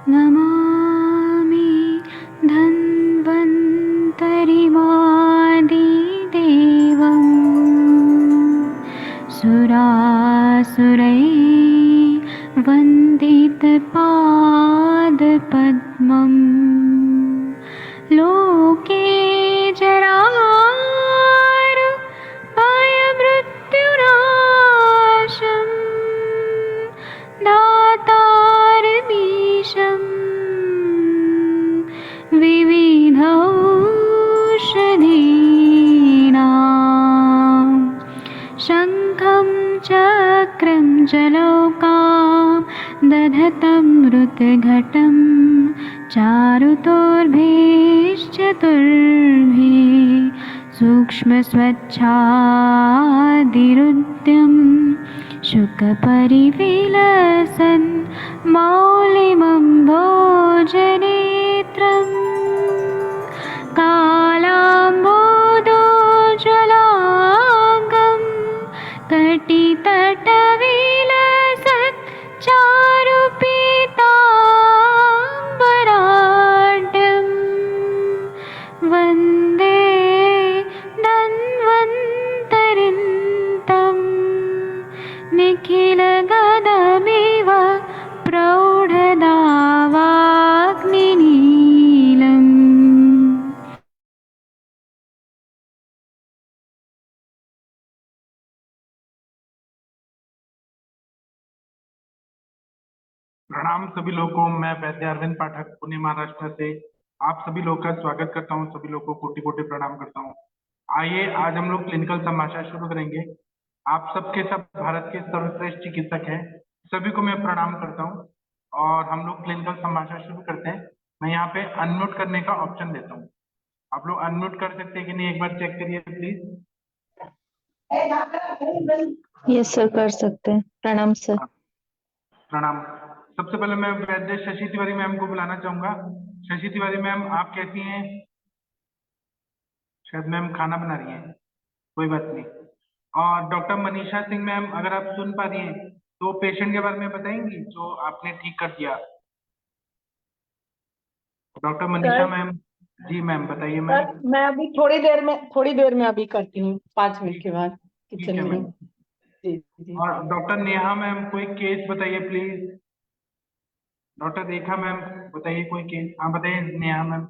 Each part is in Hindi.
नमामि धन्वन्तरिमादिदेवम् सुरासुरैर्वन्दितपादपद्मम् लोके जरामृत्युनाशम् दातारमीशम् विविधौषधीनां शङ्खं चक्रं जलौकां दधतं मृतघटं चारुतोर्भिश्चतुर्भिः सूक्ष्मस्वच्छादिरुद्यं शुकपरिविलसन् मौलिमं भोजनेत्रम् कालाम्बोदोज्ज्वलाङ्गं कटितटविलसत् चारुपीताम्बराढ्यं वन्दे धन्वन्तरिन्तं निखिलगदमिव प्रौढदावाग्निनीलम्। प्रणाम सभी लोगों को। मैं वैद्य अरविंद पाठक पुणे महाराष्ट्र से आप सभी लोग का स्वागत करता हूं। सभी लोगों को कोटि कोटि प्रणाम करता हूं। आइए आज हम लोग क्लिनिकल समाचार शुरू करेंगे। आप सबके सब भारत के सर्वश्रेष्ठ चिकित्सक हैं, सभी को मैं प्रणाम करता हूं और हम लोग क्लिनिकल समाचार शुरू करते हैं। मैं यहाँ पे अनम्यूट करने का ऑप्शन देता हूँ। आप लोग अनम्यूट कर सकते हैं कि नहीं, एक बार चेक करिए प्लीज। यस सर, कर सकते हैं। प्रणाम सर। प्रणाम। सबसे पहले मैं वैद्य शशि तिवारी मैम को बुलाना चाहूंगा। शशि तिवारी मैम, आप कैसी हैं? शायद मैम खाना बना रही हैं, कोई बात नहीं। और डॉक्टर मनीषा सिंह मैम, अगर आप सुन पा रही हैं तो पेशेंट के बारे में बताएंगी जो आपने ठीक कर दिया। Doctor Manisha sir ma'am. जी मैम, बताइए सर मैम। मैं अभी थोड़ी देर में अभी करती हूँ, 5 मिनट के बाद ठीक किचन है में मैम। हूँ। जी जी। और डॉक्टर नेहा मैम, कोई केस बताइए प्लीज। डॉक्टर रेखा मैम, बताइए कोई केस। हाँ बताइए नेहा मैम।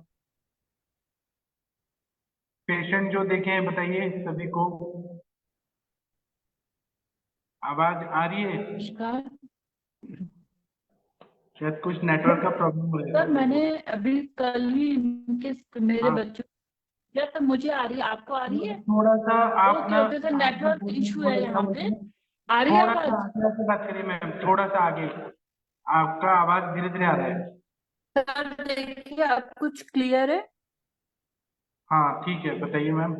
पेशेंट जो देखे हैं बताइए सभी को। आवाज आ रही है? नमस्कार शायद कुछ नेटवर्क का प्रॉब्लम हो रहा सर, है। मैंने अभी कल ही मेरे हाँ, बच्चों या तो मुझे आ रही है, आपको आ रही है? थोड़ा सा आप ओके ना ओके सर, नेटवर्क इशू है यहाँ पे। आ रही है थोड़ा सा आवाज? आगे आके बात करिए मैम, थोड़ा सा आगे। आपका आवाज धीरे धीरे आ रहा है। सर देखिए, अब कुछ क्लियर है? हाँ ठीक है, बताइए मैम।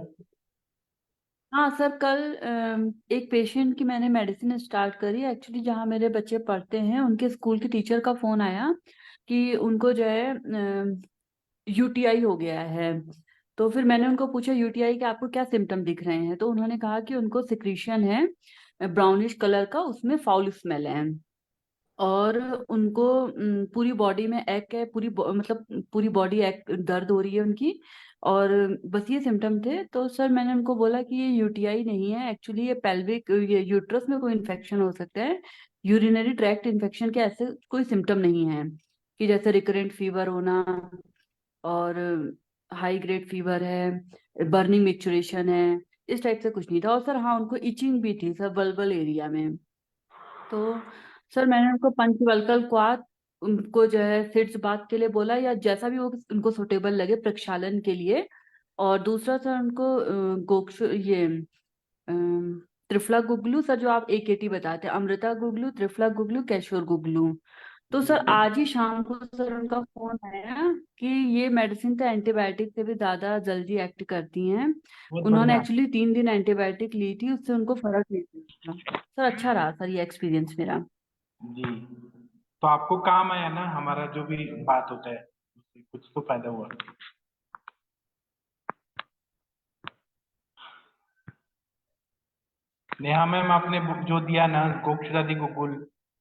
हाँ सर, कल एक पेशेंट की मैंने मेडिसिन स्टार्ट करी। एक्चुअली जहाँ मेरे बच्चे पढ़ते हैं उनके स्कूल की टीचर का फोन आया कि उनको जो है यूटीआई हो गया है। तो फिर मैंने उनको पूछा यूटीआई के आपको क्या सिम्टम दिख रहे हैं, तो उन्होंने कहा कि उनको सिक्रीशन है ब्राउनिश कलर का, उसमें फाउल स्मेल है और उनको पूरी बॉडी में एक है, मतलब पूरी बॉडी एक दर्द हो रही है उनकी। और बस ये सिम्टम थे। तो सर मैंने उनको बोला कि ये यूटीआई नहीं है, एक्चुअली ये पेल्विक, ये यूट्रस में कोई इन्फेक्शन हो सकता है। यूरिनरी ट्रैक्ट इन्फेक्शन के ऐसे कोई सिम्टम नहीं है कि जैसे रिकरेंट फीवर होना और हाई ग्रेड फीवर है, बर्निंग मिक्चुरेशन है, इस टाइप से कुछ नहीं था। और सर हाँ, उनको इचिंग भी थी सर बल्बल एरिया में। तो सर मैंने उनको पंचवल्कल क्वाथ, उनको जो है सिड्स बात के लिए बोला या जैसा भी वो उनको सुटेबल लगे प्रक्षालन के लिए। और दूसरा सर उनको गोक्ष ये त्रिफला गुगलू, सर जो आप एकेटी बताते हैं, अमृता गुगलू, त्रिफला गुगलू, कैशोर गुगलू। तो सर आज ही शाम को सर उनका फोन आया कि ये मेडिसिन तो एंटीबायोटिक से भी ज्यादा जल्दी एक्ट करती हैं। बहुत उन्होंने बढ़िया। एक्चुअली 3 दिन एंटीबायोटिक ली थी, उससे उनको फर्क नहीं पड़ा। सर अच्छा रहा सर ये एक्सपीरियंस मेरा। जी, तो आपको काम आया ना हमारा जो भी बात होता है, उससे कुछ तो फायदा हुआ। नेहा मैम, आपने जो दिया ना गोक्षरादि गुगुल,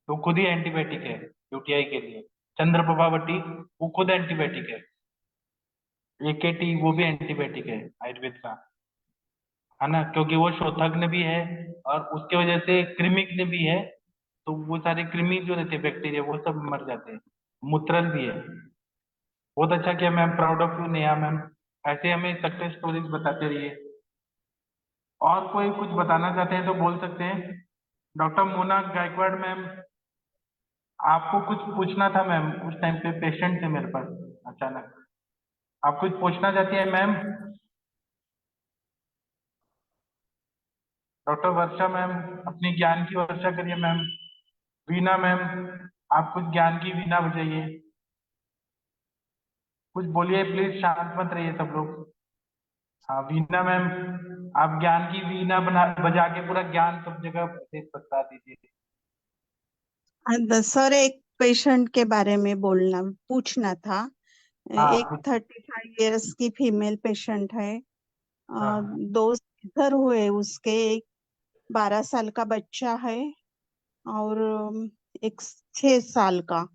तो खुद ही एंटीबायोटिक है यूटीआई के लिए। चंद्रप्रभावती, वो खुद एंटीबायोटिक है। एकेटी वो भी एंटीबायोटिक है आयुर्वेद का, है ना, क्योंकि वो शोथग्न भी है और उसके वजह से कृमिघ्न भी है। तो वो सारे कृमि जो रहते हैं बैक्टीरिया वो सब मर जाते हैं। मूत्रल भी है। बहुत अच्छा किया ma'am, proud of you Neha ma'am. ऐसे हमें सक्सेस स्टोरीज बताते रहिए। और कोई कुछ बताना चाहते हैं तो बोल सकते हैं। डॉक्टर मोना गायकवाड़ मैम, आपको कुछ पूछना था मैम, उस टाइम पे पेशेंट थे मेरे पास अचानक। आप कुछ पूछना चाहती है मैम? डॉक्टर वर्षा मैम, अपनी ज्ञान की वर्षा करिए मैम। वीना मैम, आप कुछ ज्ञान की वीणा बजाइए। कुछ बोलिए प्लीज, शांत मत रहिए सब लोग। हाँ वीना मैम, आप ज्ञान की वीणा बना बजा के पूरा ज्ञान सब जगह ऐसे बता दीजिए। सर, एक पेशेंट के बारे में बोलना पूछना था। हाँ एक 35 इयर्स की फीमेल पेशेंट है। हाँ 2 सीजर हुए उसके। एक 12 साल का बच्चा है और एक 6 साल का।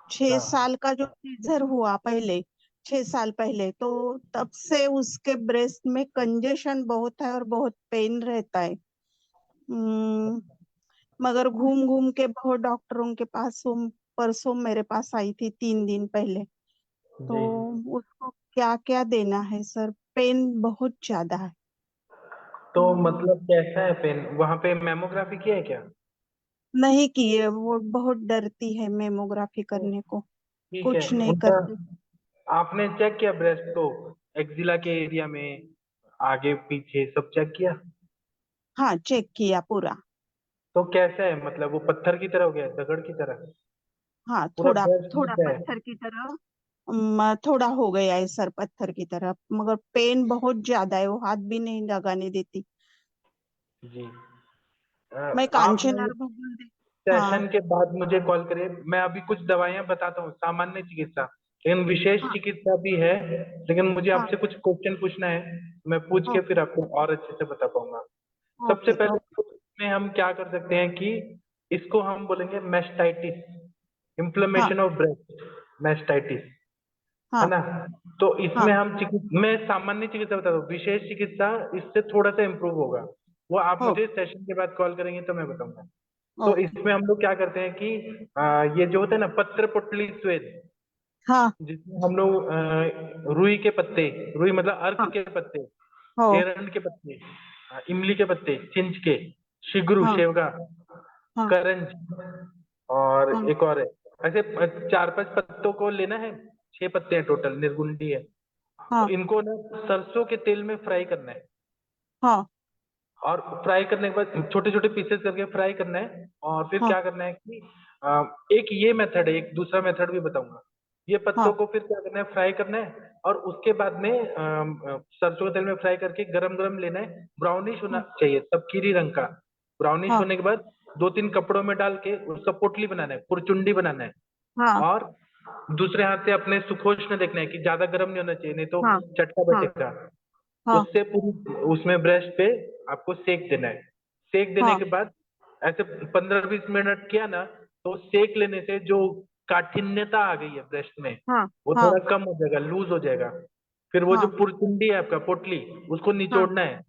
6 साल का जो सीजर हुआ पहले, 6 साल पहले, तो तब से उसके ब्रेस्ट में कंजेशन बहुत है और बहुत पेन रहता है। मगर घूम घूम के बहुत डॉक्टरों के पास परसों मेरे पास आई थी 3 दिन पहले। तो जी। उसको क्या क्या देना है सर? पेन बहुत ज्यादा है। तो मतलब कैसा है पेन? वहां पे मेमोग्राफी किया है क्या? नहीं किए, वो बहुत डरती है मेमोग्राफी करने को। ठीक है कुछ नहीं उनका। करती। आपने चेक किया ब्रेस्ट को? एक्जिला के एरिया में, आगे पीछे सब चेक किया? हाँ, चेक किया पूरा। तो कैसा है, मतलब वो पत्थर की तरह हो गया है, दगड़ की तरह? हाँ, पूरा थोड़ा ब्रेस्ट थोड़ा नीचा है? पत्थर की तरह। थोड़ा हो गया है सर, पत्थर की तरह। मगर पेन बहुत ज्यादा है, वो हाथ भी नहीं लगाने देती। जी। मैं आप ना कांचनार भूगोल दे। हाँ सेशन के बाद मुझे कॉल करिए, मैं अभी कुछ दवाइयां बताता हूँ, सामान्य चिकित्सा, लेकिन विशेष हाँ चिकित्सा भी है। लेकिन मुझे हाँ। आपसे कुछ क्वेश्चन पूछना है, मैं पूछ के ओके फिर आपको और अच्छे से बता पाऊंगा। सबसे ओके पहले ओके। तो इसमें हम क्या कर सकते हैं कि इसको हम बोलेंगे मेस्टाइटिस, हाँ इन्फ्लेमेशन ऑफ ब्रेस्ट, मेस्टाइटिस, है हाँ ना। तो हाँ। इसमें हम मैं सामान्य चिकित्सा बताता हूँ, विशेष चिकित्सा इससे थोड़ा सा इम्प्रूव होगा। वो आप ओ मुझे सेशन के बाद कॉल करेंगे तो मैं बताऊंगा। तो ओके। इसमें हम लोग क्या करते हैं कि ये जो होता है ना पत्र पुटली स्वेद, हाँ जिसमें हम लोग रुई के पत्ते, रुई मतलब अर्क हाँ। के पत्ते, ओ एरंड के पत्ते, इमली के पत्ते, चिंच के, शिगरू, हाँ शेवगा, हाँ करंज, और हाँ एक और है। ऐसे 4-5 पत्तों को लेना है। 6 पत्ते हैं टोटल, निर्गुंडी है। हाँ इनको ना सरसों के तेल में फ्राई करना है। हाँ और फ्राई करने के बाद छोटे छोटे पीसेस करके फ्राई करना है। और फिर हाँ क्या करना है कि एक ये मेथड है, एक दूसरा मेथड भी बताऊंगा। ये पत्तों हाँ को फिर क्या करना है, फ्राई करना है। और उसके बाद में सरसों के तेल में फ्राई करके गरम गरम लेना है। ब्राउनिश होना हाँ चाहिए, तपकीरी रंग का। ब्राउनिश हाँ होने के बाद 2-3 कपड़ों में डाल के उसका पोटली बनाना है, पुरचुंडी बनाना है। हाँ और दूसरे हाथ से अपने सुखोष्ण देखना है कि ज्यादा गर्म नहीं होना चाहिए, नहीं तो हाँ चटका हाँ बैठेगा। हाँ उससे पूरी उसमें ब्रश पे आपको सेक देना है। सेक देने हाँ के बाद ऐसे 15-20 मिनट किया ना, तो सेक लेने से जो काठिन्यता आ गई है ब्रेस्ट में, हाँ वो हाँ थोड़ा कम हो जाएगा, लूज हो जाएगा। फिर वो जो हाँ पुरचुंडी है आपका, पोटली, उसको हाँ निचोड़ना है।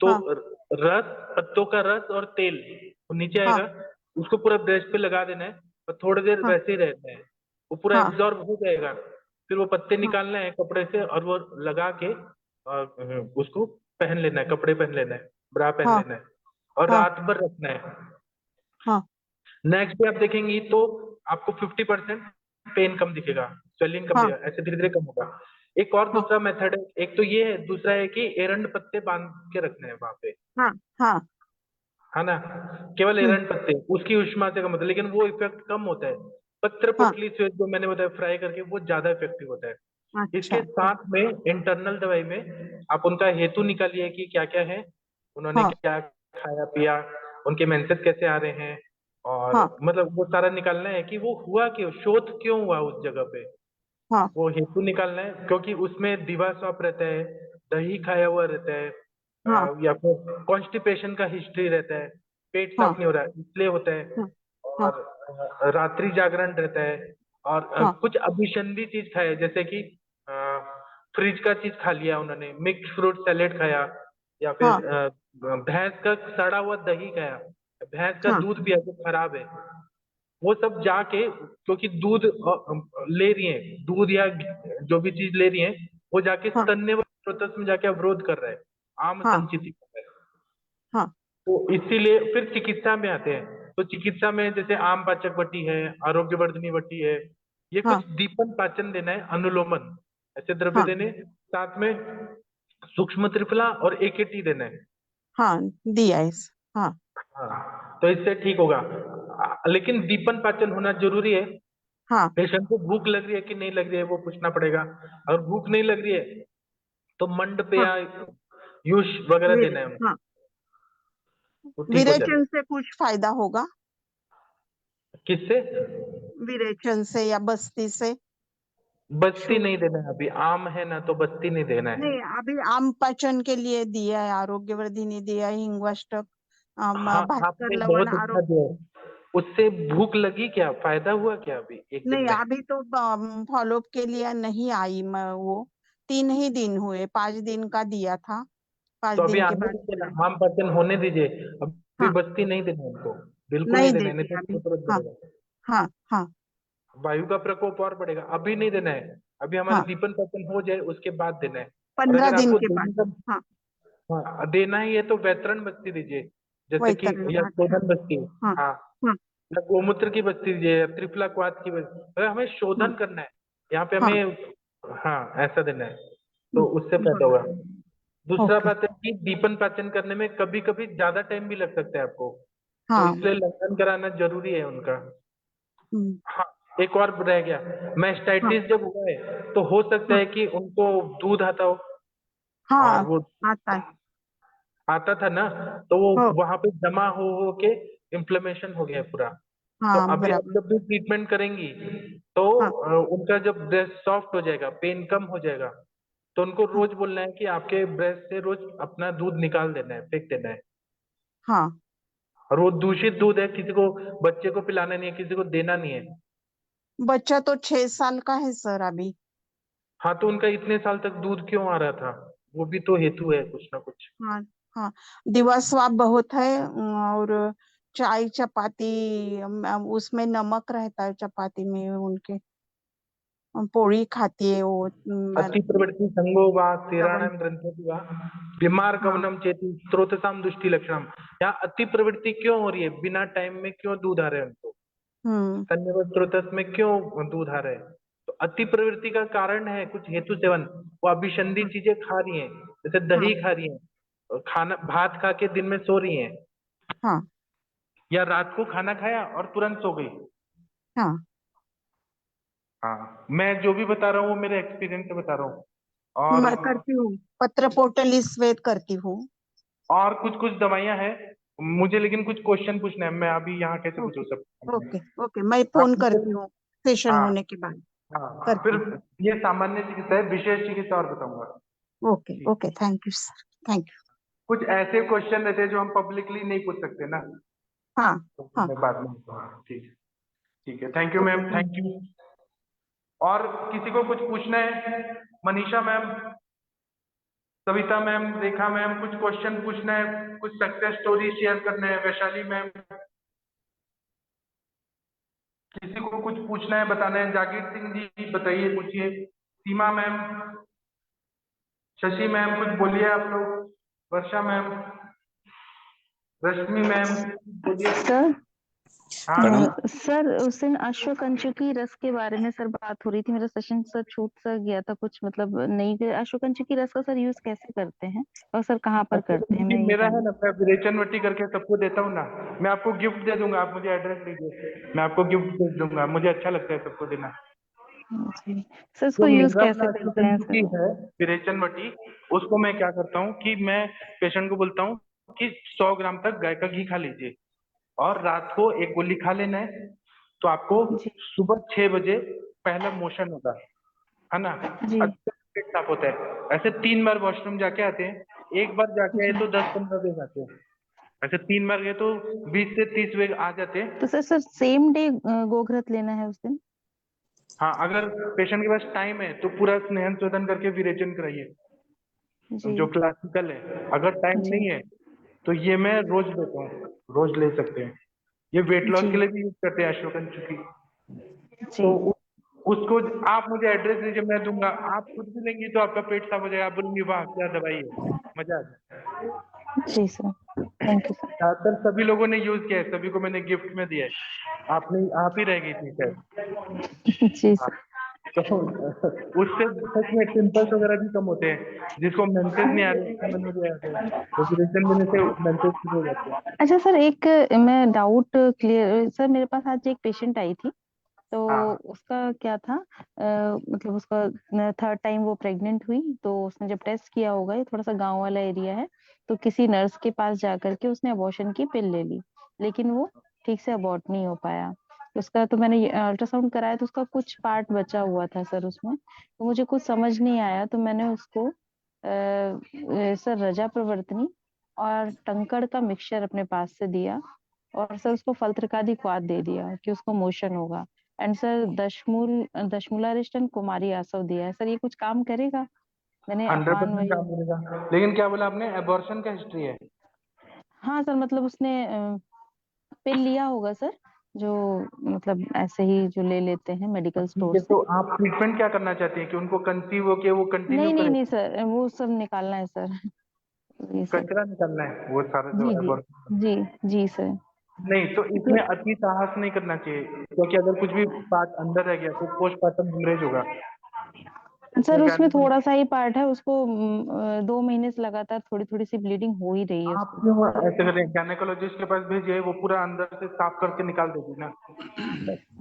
तो हाँ रस, पत्तों का रस और तेल वो नीचे हाँ आएगा। उसको पूरा ब्रेस्ट पे लगा देना है और थोड़ी देर हाँ वैसे ही रहना है। वो पूरा हाँ एब्जॉर्ब हो जाएगा। फिर वो पत्ते हाँ निकालना है कपड़े से और वो लगा के उसको पहन लेना है, कपड़े पहन लेना है, ब्रा पहन हाँ लेना है। और हाँ रात भर रखना है। हाँ नेक्स्ट डे आप देखेंगी तो आपको 50% पेन कम दिखेगा, स्वेलिंग कम हाँ दिखेगा, ऐसे धीरे धीरे कम होगा। एक और हाँ दूसरा मेथड है, एक तो ये है, दूसरा है कि एरंड पत्ते बांध के रखने हैं वहां पे, हाँ हाँ। है ना। केवल हम्म। एरंड पत्ते, उसकी उष्मा से कम होता है, लेकिन वो इफेक्ट कम होता है। पत्र हाँ। पुटली स्वेद जो मैंने बताया फ्राई करके, वो ज्यादा इफेक्टिव होता है। अच्छा इसके अच्छा। साथ में इंटरनल दवाई में आप उनका हेतु निकालिए कि क्या क्या है, उन्होंने हाँ क्या खाया पिया, उनके मेंसेस कैसे आ रहे हैं। और हाँ मतलब वो सारा निकालना है कि वो हुआ क्यों, शोथ क्यों हुआ उस जगह पे। हाँ वो हेतु निकालना है, क्योंकि उसमें दिवा सौंप रहता है, दही खाया हुआ रहता है, हाँ या फिर कॉन्स्टिपेशन का हिस्ट्री रहता है, पेट साफ हाँ नहीं हो रहा है इसलिए होता है। हाँ हाँ और रात्रि जागरण रहता है, और हाँ कुछ अभिसंधी चीज खाए, जैसे कि फ्रिज का चीज खा लिया उन्होंने, मिक्स फ्रूट सैलेड खाया, या हाँ फिर भैंस का सड़ा हुआ दही खाया, भैंस का हाँ दूध पिया जो खराब है, वो सब जाके, क्योंकि दूध ले रही है, दूध या जो भी चीज ले रही है, वो जाके हाँ स्तन्य प्रोसेस में जाके अवरोध कर रहा है, आम हाँ संचित कर रहा है। हाँ तो इसीलिए फिर चिकित्सा में आते हैं, तो चिकित्सा में जैसे आम पाचक वटी है, आरोग्यवर्धनी वटी है, ये हाँ कुछ दीपन पाचन देना है, अनुलोमन ऐसे द्रव्य हाँ देने, साथ में सूक्ष्म त्रिफला और एकेटी देना है। हाँ दिया है। हाँ हाँ, तो इससे ठीक होगा। लेकिन दीपन पाचन होना जरूरी है। हाँ पेशेंट को भूख लग रही है कि नहीं लग रही है वो पूछना पड़ेगा। अगर भूख नहीं लग रही है तो मंड पे हाँ या यूश वगैरह देना है उनको, हाँ तो ठीक हो जाएगा। विरेचन से कुछ फायदा होगा? किससे? विरेचन से या बस्ती से? बस्ती शुगर? नहीं देना है अभी, आम है ना, तो बस्ती नहीं देना है। नहीं, अभी आम पाचन के लिए दिया है, आरोग्यवर्धिनी दिया है, हिंगवाष्टक, हाँ, भास्कर आपने लवण बहुत अच्छा आरोग्य। दिया है। उससे भूख लगी क्या, फायदा हुआ क्या अभी एक दिन नहीं, में? अभी तो फॉलोअप के लिए नहीं आई मैं, वो 3 ही दिन हुए, 5 दिन का दिया था, पांच तो अभी दिन के आने बाद दीजिए ना, बुलाए। आम पाचन होने दीजिए। अभी हाँ, बस्ती नहीं देना है उनको, बिल्कुल नहीं नहीं देना है, नहीं देती तो अभी। तुरंत हाँ बढ़ेगा, हाँ हाँ वायु का प्रकोप और बढ़ेगा। अभी नहीं देना है, अभी हमारा हाँ, दीपन पाचन हो जाए उसके बाद देना है। और 15 दिन अगर आपको के बाद। देने का, हाँ, हाँ, देना ही है तो वैतरण बस्ती दीजिए, जैसे कि वैतरण, या अच्छा। शोधन बस्ती। हाँ हाँ, हाँ या गोमूत्र की बस्ती दीजिए, या त्रिफला क्वाथ की बस्ती, अगर हमें हाँ शोधन करना है यहाँ पे हाँ, हमें, हाँ ऐसा देना है, तो उससे फायदा होगा। बराबर। दूसरा ओके। बात है कि दीपन पाचन करने में कभी कभी ज्यादा टाइम भी लग सकता है आपको, तो हाँ। इसलिए लंघन कराना जरूरी है उनका। हम्म, हाँ, एक और रह गया, हाँ मैस्टाइटिस जब हुआ है तो हो सकता हाँ है कि उनको दूध आता हो, और हाँ, वो आता है। आता था ना, तो वो हो, वहां पे जमा हो के इन्फ्लेमेशन हो गया है पूरा। तो हाँ अभी आप बराबर। जब भी ट्रीटमेंट करेंगी तो हाँ उनका जब ब्रेस्ट सॉफ्ट हो जाएगा, पेन कम हो जाएगा, तो उनको हाँ रोज बोलना है कि आपके ब्रेस्ट से रोज अपना दूध निकाल देना है, फेंक देना है। हाँ, और वो दूषित दूध है, किसी को, बच्चे को पिलाना नहीं है, किसी को देना नहीं है। बच्चा तो 6 साल का है सर अभी। हाँ, तो उनका इतने साल तक दूध क्यों आ रहा था, वो भी तो हेतु है कुछ ना कुछ। हाँ हाँ, दिवस बहुत है, और चाय चपाती, उसमें नमक रहता है चपाती में उनके, पोड़ी खाती है वो, अति प्रवृत्ति संगो वा लवण। सेराणाम ग्रंथों वा बीमार हाँ गमनम चेती स्त्रोतसाम दुष्टि लक्षणम। यहाँ अति प्रवृत्ति क्यों हो रही है, बिना टाइम में क्यों दूध आ रहे हैं उनको, हम्म, स्तन्य स्त्रोतस में क्यों दूध आ रहे हैं? तो अति प्रवृत्ति का कारण है कुछ हेतु सेवन, वो अभिसंधी हाँ चीजें खा रही हैं, जैसे हाँ दही खा रही हैं, खाना भात खा के दिन में सो रही हैं, हाँ या रात को खाना खाया और तुरंत सो गई। हाँ, हाँ, मैं जो भी बता रहा हूँ वो मेरे एक्सपीरियंस से बता रहा हूँ। मैं करती हूँ, पत्र पोटली स्वेद करती हूँ। और कुछ कुछ दवाइयाँ हैं मुझे, लेकिन कुछ क्वेश्चन पूछना है, मैं अभी यहाँ कैसे पूछूँ ओके सब? ओके ओके, मैं हाँ फोन फिर, करती हूँ सेशन हाँ होने के बाद, हाँ, फिर करती हूँ। ये सामान्य चिकित्सा है, विशेष चिकित्सा और बताऊंगा। ओके ठीक। Okay, thank you sir, thank you. कुछ ऐसे क्वेश्चन रहते हैं जो हम पब्लिकली नहीं पूछ सकते ना, हाँ तो हाँ, मैं बाद में बताऊंगा। ठीक है, ठीक है, thank you okay, ma'am, thank you. और किसी को कुछ पूछना है? मनीषा मैम, सविता मैम, रेखा मैम, कुछ क्वेश्चन पूछना है, कुछ सक्सेस स्टोरी शेयर करना है? वैशाली मैम, किसी को कुछ पूछना है, बताना है? जागीर सिंह जी बताइए, पूछिए। सीमा मैम, शशि मैम, कुछ बोलिए आप लोग। वर्षा मैम, रश्मि मैम, बोलिए। सर हाँ, सर उस दिन अश्वकंचुकी रस के बारे में सर बात हो रही थी, मेरा सेशन सर छूट सा गया था, कुछ मतलब नहीं गया। अश्वकंचुकी रस का सर यूज कैसे करते हैं और सर कहाँ पर अच्छा, करते हैं, क्योंकि मैं ये मेरा है जानना। ना, मैं विरेचन वटी करके सबको देता हूँ ना, मैं आपको गिफ्ट दे दूंगा, आप मुझे एड्रेस दीजिए, मैं आपको गिफ्ट दे दूंगा, मुझे अच्छा लगता है सबको देना। जी सर, जो इसको यूज मिलीग्राम कैसे करते हैं नाइट्रोजन सर? है, विरेचन वटी, उसको मैं क्या करता हूँ कि मैं पेशेंट को बोलता हूँ कि 100 ग्राम तक गाय का घी खा लीजिए, और रात को एक गोली खा लेना है, तो आपको जी सुबह 6 बजे पहला मोशन होगा, है ना, जी अच्छा पेट साफ होता है। ऐसे 3 बार वॉशरूम जाके आते हैं, एक बार जाके आए जी। तो 10-15 वेग आते हैं, ऐसे 3 बार गए तो 20 से 30 वेग आ जाते हैं। तो सर सेम डे गोघृत लेना है उस दिन? हाँ, अगर पेशेंट के पास टाइम है तो पूरा स्नेहन शोधन करके विरेचन कराइए, जी जो क्लासिकल है। अगर टाइम जी नहीं है तो ये मैं रोज देता हूँ, रोज ले सकते हैं। ये वेट लॉस जी के लिए भी यूज करते हैं अश्वगंधा की। जी। तो उसको आप मुझे एड्रेस दीजिए, मैं दूंगा। आप खुद भी लेंगी तो आपका पेट साफ हो जाएगा, आप बोलेंगे वाह क्या दवाई है, मजा आ जाए। जी सर, थैंक यू सर। ज्यादातर सभी लोगों ने यूज किया है, सभी को मैंने गिफ्ट में दिया है। आप ही रह गई थी शायद। जी हाँ, सर। तो उससे सच में पिंपल्स वगैरह भी कम होते हैं। जिसको मेंसेस नहीं आ रहे उसका मेनोरिया आ गया, ओवुलेशन देने से मेंसेस शुरू हो जाते हैं। अच्छा सर, एक मैं डाउट क्लियर सर, मेरे पास आज एक पेशेंट आई थी, तो हाँ उसका क्या था, मतलब उसका थर्ड टाइम वो प्रेग्नेंट हुई, तो उसने जब टेस्ट किया होगा, ये थोड़ा सा गांव वाला एरिया है, तो किसी नर्स के पास जाकर के उसने अबॉर्शन की पिल ले ली, लेकिन वो ठीक से अबॉर्ट नहीं हो पाया। उसका तो मैंने अल्ट्रासाउंड कराया तो उसका कुछ पार्ट बचा हुआ था सर उसमें, तो मुझे कुछ समझ नहीं आया, तो मैंने उसको सर रजा प्रवर्तनी और टंकड़ का मिक्सचर अपने पास से दिया, और सर उसको फल्त्रकादि क्वाथ दे दिया कि उसको मोशन होगा, एंड सर दशमूलारिष्ट कुमारी आसव दिया है। सर ये कुछ काम करेगा? मैंने अपान 100% वही। काम मिलेगा। लेकिन क्या बोला आपने, एबॉर्शन का हिस्ट्री है? हाँ सर, मतलब उसने पिल लिया होगा सर, जो मतलब ऐसे ही जो ले लेते हैं मेडिकल ठीक स्टोर है, से। तो आप ट्रीटमेंट क्या करना चाहते हैं कि उनको कंसीव होके वो कंटिन्यू नहीं नहीं करे? नहीं सर, वो सब निकालना है सर। जी सर। कचरा निकालना है वो सारा जो जी जी एबॉर्शन? जी जी सर। नहीं, तो इसमें मतलब अति साहस नहीं करना चाहिए, क्योंकि अगर कुछ भी पार्ट अंदर रह गया तो पोस्टमार्टम हेमरेज होगा। सर इसमें उसमें गायनेकोल थोड़ा सा ही पार्ट है, उसको 2 महीने से लगातार थोड़ी थोड़ी सी ब्लीडिंग हो ही रही है आप उसको। क्यों ऐसे करें, गायनेकोलॉजिस्ट के पास भेजिए, वो पूरा अंदर से साफ करके निकाल देगी ना।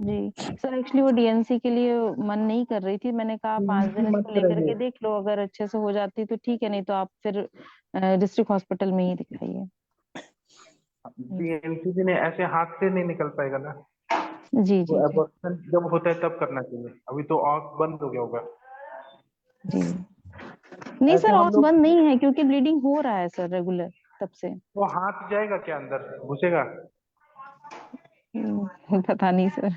जी सर, एक्चुअली वो डीएनसी के लिए मन नहीं कर रही थी, मैंने कहा 5 दिन मत इसको लेकर कराइए। के देख लो, अगर अच्छे से हो जाती तो ठीक है, नहीं तो आप फिर डिस्ट्रिक्ट हॉस्पिटल में ही दिखाइए। जी डीएनसी ने ऐसे हाथ से नहीं निकल पाएगा ना। जी वो जी जी एबॉर्शन जब होता है तब करना चाहिए, अभी तो ऑफ बंद हो गया होगा। जी। नहीं ऐसे सर, हम ऑस लोग, बंद नहीं है, क्योंकि ब्लीडिंग हो रहा है सर रेगुलर तब से। वो हाथ जाएगा क्या अंदर, घुसेगा? पता नहीं सर,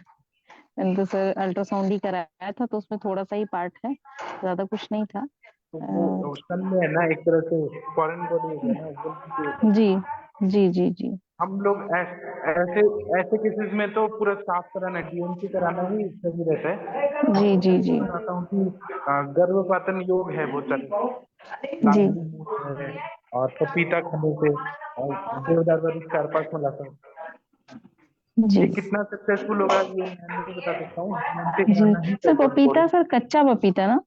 मैंने तो सर अल्ट्रासाउंड ही कराया था, तो उसमें थोड़ा सा ही पार्ट है, ज्यादा कुछ नहीं था। तो अ, वो स्तन में है ना, एक तरह से फॉरेन बॉडी हो गया ना, वो नहीं होता। जी जी जी जी हम लोग ऐसे ऐसे केसेस में तो पूरा साफ कराना, डीएनसी कराना ही सही रहता है। जी आपको जी मैं जी बताता हूँ कि गर्भपातन योग है बहुत सारे। जी लालनी मूत है, और पपीता खाने से, और देवदार वाली 4-5 मिलाता हूँ। जी ये कितना सक्सेसफुल होगा ये मैं नहीं बता सकता हूँ, डीएनसी जी। कराना ही सर चाहिए हमको। पपीता, सर कच्चा पपीता ना?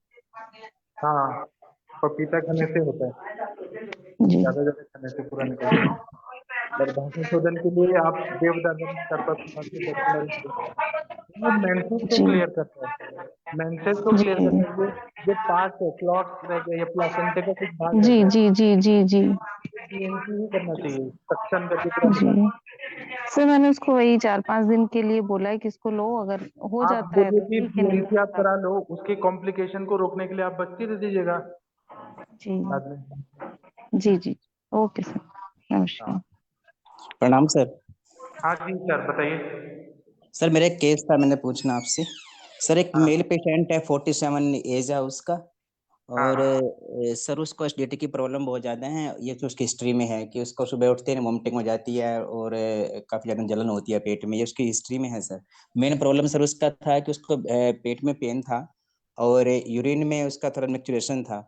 हाँ, पपीता खाने से होता है, जी ज्यादा ज्यादा खाने से पूरा निकल जाएगा। और भाषण शोधन के लिए आप देवदार वाली 4-5 मिला के दक्षिण, वो मेंसेस को जी क्लियर करता है। मेंसेस को जी क्लियर करता है, ये जो पार्ट है, क्लॉट रह गया या प्लासेंटा का कुछ भाग रह जी गया, जी जी जी जी डीएनसी ही करना चाहिए, सक्शन करके पूरा जी। निकाल। सर मैंने उसको वही 4-5 दिन के लिए बोला है कि इसको लो, अगर हो आप जाता है बोलिए तो कि ठीक है, नहीं तो डीएनसी आप फिर आप। करा लो, उसके कॉम्प्लिकेशन को रोकने के लिए आप बच्चे दे दीजिएगा जी बाद में। जी जी। ओके सर, हाँ नमस्कार। प्रणाम सर। हाँ जी सर, बताइए। सर मेरा एक केस था, मैंने पूछना आपसे। सर एक हाँ मेल पेशेंट है, 47 एज है उसका, हाँ और सर उसको एसिडिटी की प्रॉब्लम बहुत ज़्यादा है। ये तो उसकी हिस्ट्री में है कि उसको सुबह उठते ही वॉमिटिंग हो जाती है, और काफ़ी ज़्यादा जलन होती है पेट में, ये उसकी हिस्ट्री में है सर। मेन प्रॉब्लम सर उसका था कि उसको पेट में पेन था, और यूरिन में उसका थोड़ा मिक्सचुरेशन था।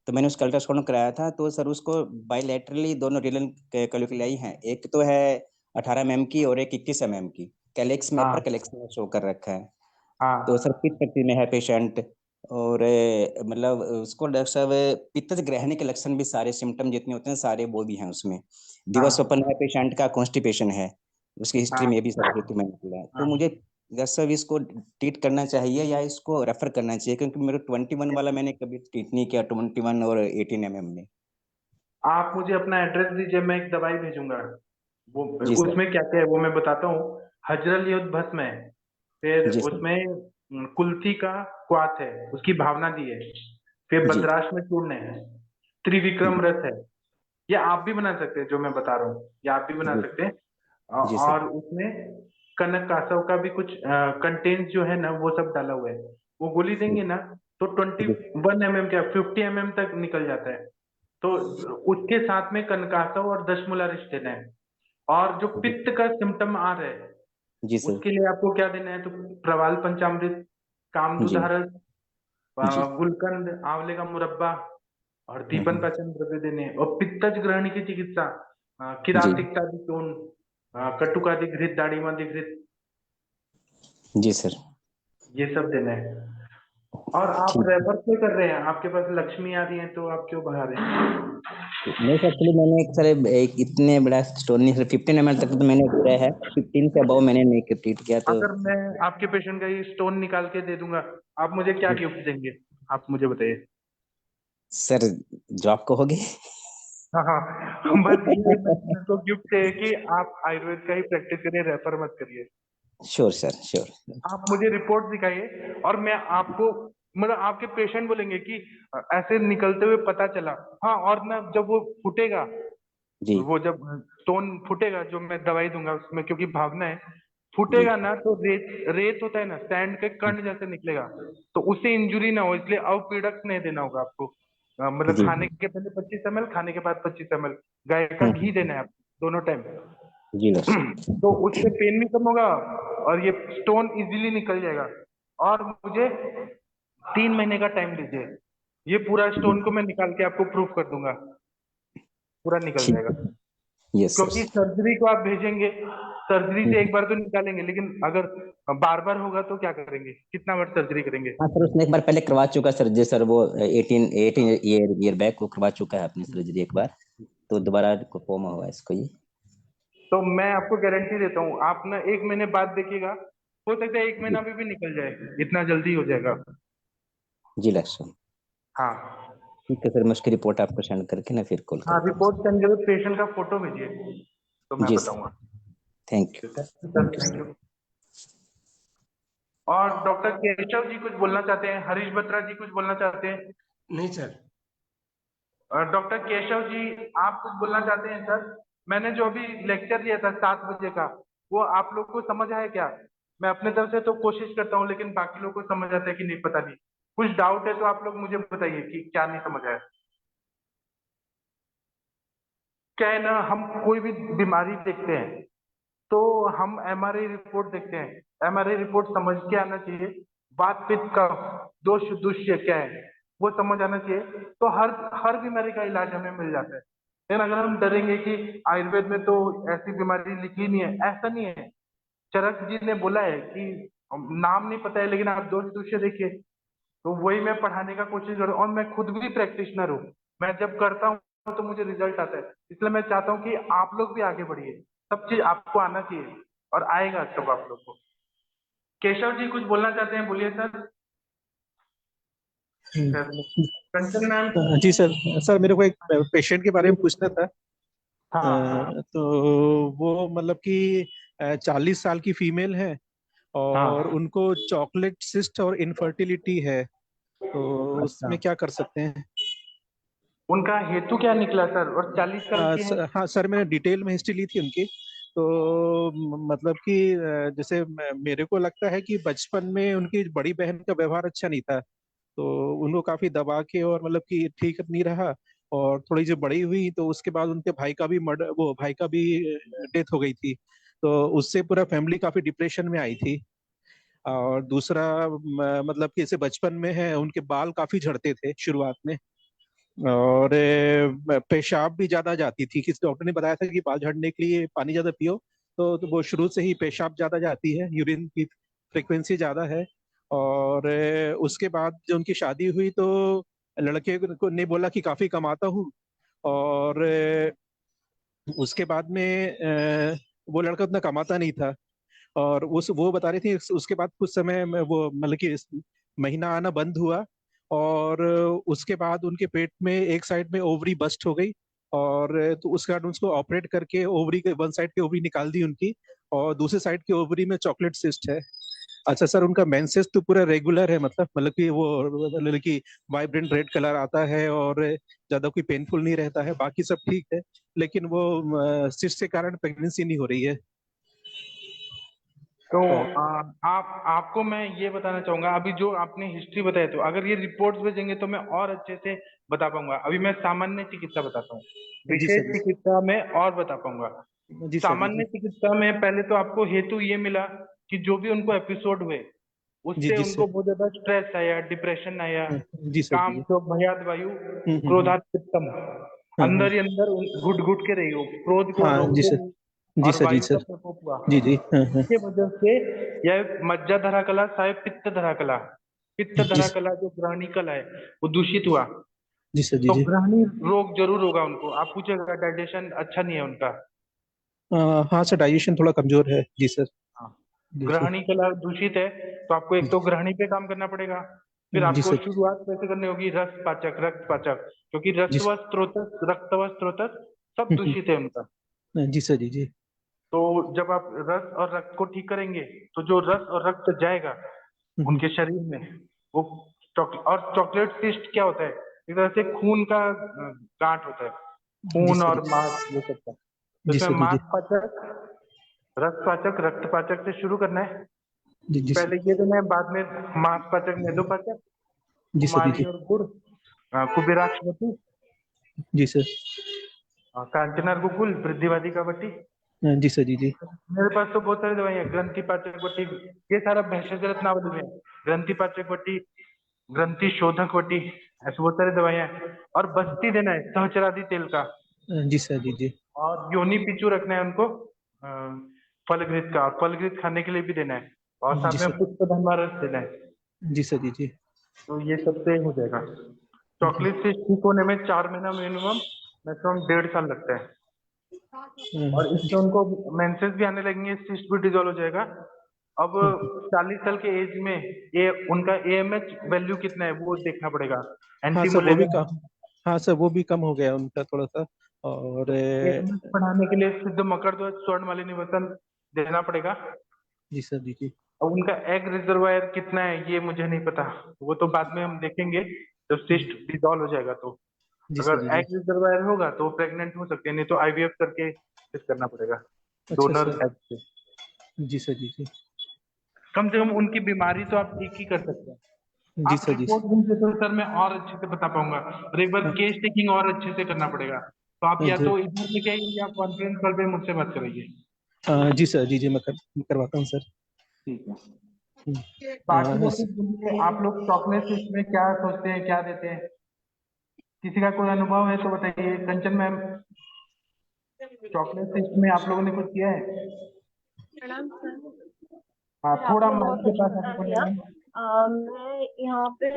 तो मैंने उसका अल्ट्रासाउंड कराया था, तो सर उसको बायलैटरली दोनों रीनल कैल्कुलाई हैं, एक तो है 18 mm की और एक 21 mm की। कैलेक्स में, अपर हाँ कैलेक्स में शो कर रखा है। तो सर हाँ पित्त शक्ति में है पेशेंट, और मतलब उसको डॉक्टर साहब पित्त ग्रहण के लक्षण भी, सारे सिम्टम जितने होते हैं सारे वो भी हैं उसमें। दिवस हाँ स्वप्न है पेशेंट का, कॉन्स्टिपेशन है, उसकी हिस्ट्री हाँ में भी सारा डॉक्यूमेंट निकला है। तो हाँ। मुझे डॉक्टर साहब इसको ट्रीट करना चाहिए या इसको रेफर करना चाहिए, क्योंकि मेरे 21 वाला मैंने कभी ट्रीट नहीं किया, 21 और 18 mm में। आप मुझे अपना एड्रेस दीजिए, मैं एक दवाई भेजूंगा। वो जी सर। उसमें क्या क्या है वो मैं बताता हूँ। हजरल युद्ध भस्म है, फिर जी सर। उसमें कुल्थी का क्वाथ है, उसकी भावना दी है, फिर जी भद्राश्म चूर्ण है, त्रिविक्रम रस है। ये आप भी बना सकते हैं, जो मैं बता रहा हूँ ये आप भी बना जी सकते हैं। जी सर। और उसमें कनक कासव का भी कुछ कंटेंट्स जो है ना वो सब डाला हुआ है। वो गोली देंगे ना तो 21 mm क्या 50 mm तक निकल जाता है। तो उसके साथ में कनकासव और 10 मोलारिस देना है। और जो पित्त का सिम्टम आ रहा है जी सर। उसके लिए आपको क्या देना है, तो प्रवाल पंचामृत, जी कामदूधारस, जी। गुलकंद, आंवले का मुरब्बा और दीपन पाचन द्रव्य देने हैं। और पित्तज ग्रहणी की चिकित्सा, जी किरातिकतादि चूर्ण, कटुकादि घृत, दाड़ीमादि घृत, जी सर। ये सब देना है। और आप ठीक। रेफर क्यों कर रहे हैं? आपके पास लक्ष्मी आ रही है तो आप क्यों बढ़ा रहे हैं? नहीं सर, एक्चुअली मैंने एक सर एक इतने बड़ा स्टोन नहीं सर, 15 ml तक तो मैंने किया है, 15 से अबव मैंने नहीं ट्रीट किया। तो अगर मैं आपके पेशेंट का ये स्टोन निकाल के दे दूंगा, आप मुझे क्या गिफ्ट देंगे? आप मुझे बताइए। सर जो आपको होगी। हाँ हाँ, बस ये मेरे को गिफ्ट है कि आप आयुर्वेद का ही प्रैक्टिस करिए, रेफर मत करिए। Sure sir, sure. आप मुझे रिपोर्ट दिखाइए और मैं आपको, मतलब आपके पेशेंट बोलेंगे कि ऐसे निकलते हुए पता चला। हाँ, और ना जब वो फूटेगा, जी वो जब स्टोन फूटेगा जो मैं दवाई दूंगा उसमें, क्योंकि भावना है, जी फूटेगा ना तो रेत रेत होता है ना, सैंड के कण जैसे निकलेगा। तो उससे इंजुरी ना हो इसलिए अवपीड़क नहीं देना होगा आपको। मतलब जी। खाने के पहले 25 ml, खाने के बाद 25 ml गाय का घी देना है आपको दोनों टाइम। जी डॉक्टर। तो उससे पेन भी कम होगा और ये स्टोन इजीली निकल जाएगा। और मुझे 3 महीने का टाइम दीजिए, ये पूरा स्टोन को मैं निकाल के आपको प्रूफ कर दूंगा, पूरा निकल ठीक जाएगा। है। यस क्योंकि सर। सर्जरी को आप भेजेंगे, सर्जरी से एक बार तो निकालेंगे, लेकिन अगर बार बार होगा तो क्या करेंगे, कितना बार सर्जरी करेंगे? हाँ सर, उसने एक बार पहले करवा चुका सर जी, सर वो 18 ईयर बैक वो करवा चुका है अपनी सर्जरी एक बार, तो दोबारा कोमा हुआ है इसको ये। तो मैं आपको गारंटी देता हूँ, आप ना 1 महीने बाद देखिएगा, हो सकता है 1 महीना जी में भी निकल जाए, इतना जल्दी हो जाएगा। जी डॉक्टर। हाँ ठीक है सर, मैं उसकी रिपोर्ट आपको सेंड करके ना फिर कॉल हाँ, करता हूँ। रिपोर्ट सेंड करो, पेशेंट का फोटो भेजिए तो मैं जी सर। बताऊंगा। Thank you. ठीक है sir, thank you thank sir. You. और डॉक्टर केशव जी कुछ बोलना चाहते हैं? हरीश बत्रा जी कुछ बोलना चाहते हैं? नहीं सर। डॉक्टर केशव जी आप कुछ बोलना चाहते हैं सर? मैंने जो अभी लेक्चर दिया था 7 बजे का, वो आप लोग को समझ आया क्या? मैं अपने तरफ से तो कोशिश करता हूँ, लेकिन बाकी लोग को समझ आता है कि नहीं पता नहीं। कुछ डाउट है तो आप लोग मुझे बताइए कि क्या नहीं समझ आया। क्या है ना, हम कोई भी बीमारी देखते हैं तो हम एमआरआई रिपोर्ट देखते हैं। एमआरआई रिपोर्ट समझ के आना चाहिए, बात पित्त का दोष दूष्य क्या है वो समझ आना चाहिए, तो हर हर बीमारी का इलाज हमें मिल जाता है। लेकिन अगर हम डरेंगे कि आयुर्वेद में तो ऐसी बीमारी लिखी नहीं है, ऐसा नहीं है। चरक जी ने बोला है कि नाम नहीं पता है लेकिन आप दोष दूष्य देखिए। तो वही मैं पढ़ाने का कोशिश कर रहा हूँ, और मैं खुद भी प्रैक्टिशनर हूँ। मैं जब करता हूँ तो मुझे रिजल्ट आता है, इसलिए मैं चाहता हूँ कि आप लोग भी आगे बढ़िए। सब चीज आपको आना चाहिए और आएगा सब आप लोग को। केशव जी कुछ बोलना चाहते हैं, बोलिए सर। सर, कंचन मैम। जी सर। सर मेरे को एक पेशेंट के बारे में पूछना था। हाँ तो वो मतलब कि 40 साल की फीमेल है और हाँ। उनको चॉकलेट सिस्ट और इनफर्टिलिटी है, तो अच्छा, उसमें क्या कर सकते हैं? उनका हेतु क्या निकला सर? और 40 साल की है? हाँ सर, मैंने डिटेल में हिस्ट्री ली थी उनकी। तो मतलब कि जैसे मेरे को लगता है कि बचपन में उनकी बड़ी बहन का व्यवहार अच्छा नहीं था, तो उनको काफी दबा के और मतलब कि ठीक नहीं रहा। और थोड़ी जो बड़ी हुई तो उसके बाद उनके भाई का भी मर्डर, वो भाई का भी डेथ हो गई थी। तो उससे पूरा फैमिली काफी डिप्रेशन में आई थी। और दूसरा मतलब कि जैसे बचपन में है उनके बाल काफी झड़ते थे शुरुआत में। और पेशाब भी ज्यादा जाती थी, किसी डॉक्टर ने बताया था कि बाल झड़ने के लिए पानी ज्यादा पियो। तो वो शुरू से ही पेशाब ज्यादा जाती है, यूरिन की फ्रिक्वेंसी ज्यादा है। और उसके बाद जब उनकी शादी हुई तो लड़के को ने बोला कि काफी कमाता हूँ। और उसके बाद में वो लड़का उतना कमाता नहीं था। और उस वो बता रही थी उसके बाद कुछ समय में वो मतलब कि महीना आना बंद हुआ। और उसके बाद उनके पेट में एक साइड में ओवरी बस्ट हो गई। और तो उसके बाद उसको ऑपरेट करके ओवरी के वन साइड की ओवरी निकाल दी उनकी, और दूसरी साइड की ओवरी में चॉकलेट सिस्ट है। अच्छा सर, उनका मेंसेस तो पूरा रेगुलर है, मतलब कि वो मतलब कि वाइब्रेंट रेड कलर आता है और ज्यादा कोई पेनफुल नहीं रहता है, बाकी सब ठीक है। लेकिन वो सिस्ट के कारण प्रेगनेंसी नहीं हो रही है। तो आपको मैं ये बताना चाहूंगा, अभी जो आपने हिस्ट्री बताई, तो अगर ये रिपोर्ट्स भेजेंगे तो मैं और अच्छे से बता पाऊंगा। अभी मैं सामान्य चिकित्सा बताता हूँ, जी सर विशेष जी चिकित्सा में और बता पाऊंगा। जी सर जी सामान्य चिकित्सा में पहले तो आपको हेतु ये मिला कि जो भी उनको एपिसोड हुए जी उससे जी उनको सर बहुत ज्यादा स्ट्रेस आया, डिप्रेशन आया, हाँ, जी सर जी काम क्रोध भयाद वायु, हम्म। क्रोधात पित्तम, हाँ हाँ अंदर ही अंदर घुट घुट के रही हो, क्रोध को हाँ जी रोकते सर नहीं, जी और सर जी वायु का सर प्रकोप हुआ। जी जी हाँ हाँ इसके वजह से यह मज्जा धरा कला साहेब पित्त धरा कला, पित्त जी धरा कला जो ग्रहणी कला है वो दूषित हुआ। जी सर जी तो जी ग्रहणी रोग जरूर होगा उनको, आप पूछेगा डाइजेशन अच्छा नहीं है उनका। हाँ सर डाइजेशन थोड़ा कमजोर है जी सर हाँ, जी सर ग्रहणी कला दूषित है, तो आपको एक तो ग्रहणी पे काम करना पड़ेगा। फिर जी आपको सर शुरुआत कैसे करनी होगी, रस पाचक, रक्त पाचक, क्योंकि जी रक्त व स्त्रोतस सब दूषित है उनका। जी सर जी जी तो जब आप रस और रक्त को ठीक करेंगे तो जो रस और रक्त जाएगा उनके शरीर में, वो और चॉकलेट सिस्ट क्या होता है, एक तरह से खून का गांठ होता है, जी खून सर और मांस ये सब का। तो जी इसमें सर जी जी मांस पाचक, रक्त पाचक, रक्त पाचक से शुरू करना है। जी जी सर पहले ये देना है, बाद में मांस पाचक, मेदो पाचक, जी सर जी कुमारी जी और गुड़, कुबेराक्षवती, जी सर कांचनार गुकुल, वृद्धिवादी कावटी। जी सर जी जी मेरे पास तो बहुत सारी दवाइयाँ हैं, ग्रंथि पाचक वटी, ये सारा भेषज रत्नावली में है। ग्रंथि पाचक वटी, ग्रंथि शोधक वटी, ऐसे बहुत सारी दवाइयाँ हैं। और बस्ती देना है सहचरादि तेल का, जी सर जी जी और योनि पिचू रखना है उनको, फलघृत का, और फलघृत खाने के लिए भी देना है, और जी साथ में सर पुष्पधर्मा रस देना है। जी सर जी जी तो ये सबसे हो जाएगा। चॉकलेट से ठीक होने में 4 महीना मिनिमम, मैक्सिमम 1.5 साल लगता है। और इससे उनको मेंसेस भी आने लगेंगे, सिस्ट भी डिजोल्व हो जाएगा। अब 40 साल के एज में ये उनका एएमएच वैल्यू कितना है वो देखना पड़ेगा, हाँ सर वो भी एंटीमोलेरिया। कम हाँ सर वो भी कम हो गया उनका थोड़ा सा और तो एएमएच बढ़ाने के लिए शुद्ध मकरध्वज स्वर्णमाली निवर्तन देना पड़ेगा। जी सर जी जी अब उनका एग रिजर्वायर कितना है ये मुझे नहीं पता, वो तो बाद में हम देखेंगे जब सिस्ट डिजोल्व हो जाएगा। तो जी सर अगर जी जी एग रिजर्वायर होगा तो प्रेग्नेंट हो सकते हैं, नहीं तो आईवीएफ करके फिर करना पड़ेगा, अच्छा डोनर सर एग से। जी सर जी जी कम से कम उनकी बीमारी तो आप ठीक ही कर सकते हैं। जी आप सर जी रिपोर्ट भेजे तो सर मैं और अच्छे से बता पाऊंगा, और एक बार हाँ केस टेकिंग और अच्छे से करना पड़ेगा। तो आप या जी तो इधर लेके आइए या कॉन्फ्रेंस कॉल पे मुझसे बात कराइए। जी सर जी जी मैं करवाता हूँ सर ठीक है। हम्म, बाकी हाँ और कुछ बोलिए, आप लोग चॉकलेट सिस्ट में क्या सोचते हैं, क्या देते हैं? किसी का कोई अनुभव है तो बताइए। कंचन मैम, चॉकलेट सिस्ट में आप लोगों ने कुछ किया है? प्रणाम सर। हाँ, सर थोड़ा आपने माइक बहुत के अच्छा पास आके बता बोलिए दिया। मैम। मैं यहाँ पे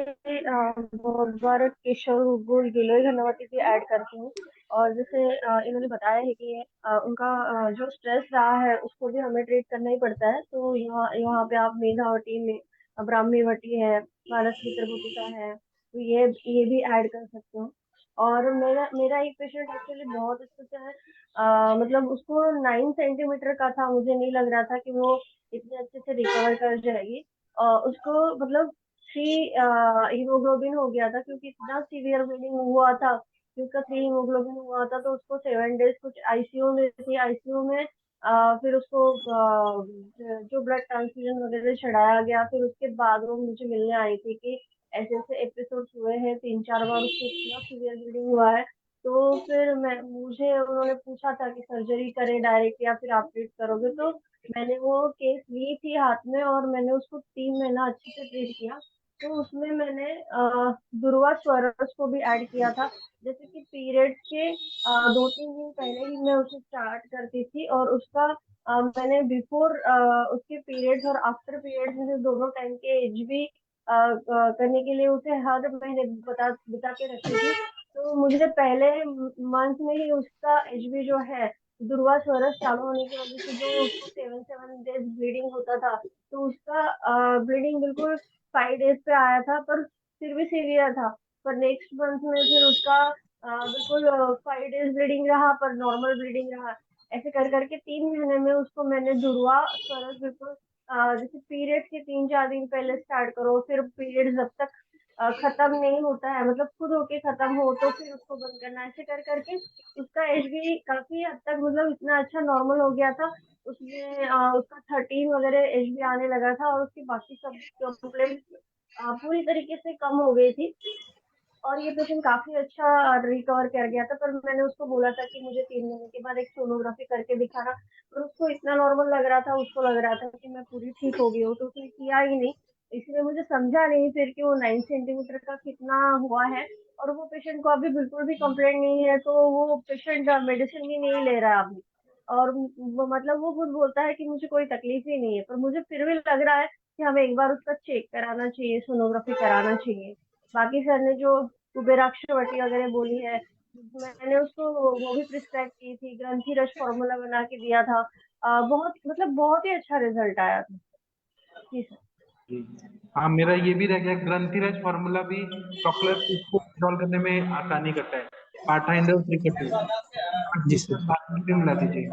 बहुत बार केशव गुड़ गिलोय घनवती भी ऐड करती हूँ। और जैसे इन्होंने बताया है कि उनका जो स्ट्रेस रहा है उसको भी हमें ट्रीट करना ही पड़ता है। तो यहाँ यहाँ पे आप मेधावटी में ब्राह्मी वटी है, मानसी त्रिभुटिका है, तो ये भी ऐड कर सकते हो। और मेरा मेरा एक पेशेंट एक्चुअली बहुत अच्छे से है, मतलब उसको 9 सेंटीमीटर का था, मुझे नहीं लग रहा था कि वो इतने अच्छे से रिकवर कर जाएगी। उसको मतलब 3 हीमोग्लोबिन हो गया था, क्योंकि इतना सीवियर ब्लीडिंग हुआ था कि उसका 3 हीमोग्लोबिन हुआ था। तो उसको 7 डेज कुछ आईसीयू में थी। आईसीयू में फिर उसको जो ब्लड ट्रांसफ्यूजन वगैरह चढ़ाया गया। फिर उसके बाद वो मुझे मिलने आई थी कि ऐसे ऐसे एपिसोड्स हुए हैं, 3 4 बार उसको इतना सीवियर ब्लीडिंग हुआ है। तो फिर मुझे उन्होंने पूछा था कि सर्जरी करें डायरेक्ट या फिर आप ट्रीट करोगे। तो मैंने वो केस ली थी हाथ में और मैंने उसको 3 महीना अच्छे से ट्रीट किया। तो उसमें मैंने दुर्वा स्वरस को भी ऐड किया था। जैसे कि पीरियड्स के 2 3 दिन पहले ही मैं उसे स्टार्ट करती थी, और उसका मैंने बिफोर उसके पीरियड्स और आफ्टर पीरियड्स में दोनों टाइम के एच बी करने के लिए उसे हर महीने बता के रखती थी। तो मुझे पहले मंथ में ही उसका एचबी जो है, दुर्वा स्वरस चालू होने की वजह से जो उसको 7 7 डेज ब्लीडिंग होता था, तो उसका ब्लीडिंग बिल्कुल 5 डेज पे आया था, पर फिर भी सीवियर था। पर नेक्स्ट मंथ में फिर उसका बिल्कुल 5 डेज ब्लीडिंग रहा, पर नॉर्मल ब्लीडिंग रहा। ऐसे कर करके 3 महीने में उसको मैंने दुर्वा स्वरस बिल्कुल जैसे पीरियड के 3 4 दिन पहले स्टार्ट करो, फिर पीरियड जब तक खत्म नहीं होता है, मतलब खुद होके खत्म हो तो फिर उसको बंद करना, ऐसे कर करके उसका एज भी काफी हद तक मतलब इतना अच्छा नॉर्मल हो गया था। उसमें उसका 13 वगैरह एज भी आने लगा था और उसकी बाकी सब कंप्लेंट पूरी तरीके से कम हो गई थी। और ये पेशेंट काफी अच्छा रिकवर कर गया था, पर मैंने उसको बोला था कि मुझे 3 महीने के बाद एक सोनोग्राफी करके दिखाना, पर उसको इतना नॉर्मल लग रहा था, उसको लग रहा था कि मैं पूरी ठीक हो गई हूँ, तो उसने किया ही नहीं। इसलिए मुझे समझा नहीं फिर कि वो 9 सेंटीमीटर का कितना हुआ है। और वो पेशेंट को अभी बिल्कुल भी कंप्लेंट नहीं है, तो वो पेशेंट मेडिसिन भी नहीं ले रहा है अभी। और वो मतलब वो खुद बोलता है कि मुझे कोई तकलीफ ही नहीं है, पर मुझे फिर भी लग रहा है कि हमें एक बार उसका चेक कराना चाहिए, सोनोग्राफी कराना चाहिए। बाकी सर ने जो कुबेराक्षवटी वगैरह बोली है, मैंने उसको वो भी प्रिस्क्राइब की थी, ग्रंथि रस फॉर्मूला बना के दिया था। बहुत मतलब बहुत ही अच्छा रिजल्ट आया था। जी सर। जी। हाँ, मेरा ये भी रह गया, ग्रंथिरस फार्मूला भी चॉकलेट इसको कंट्रोल करने में आसानी करता है। पाठाइंद्र और त्रिकटु जी सर। भी मिला दीजिए।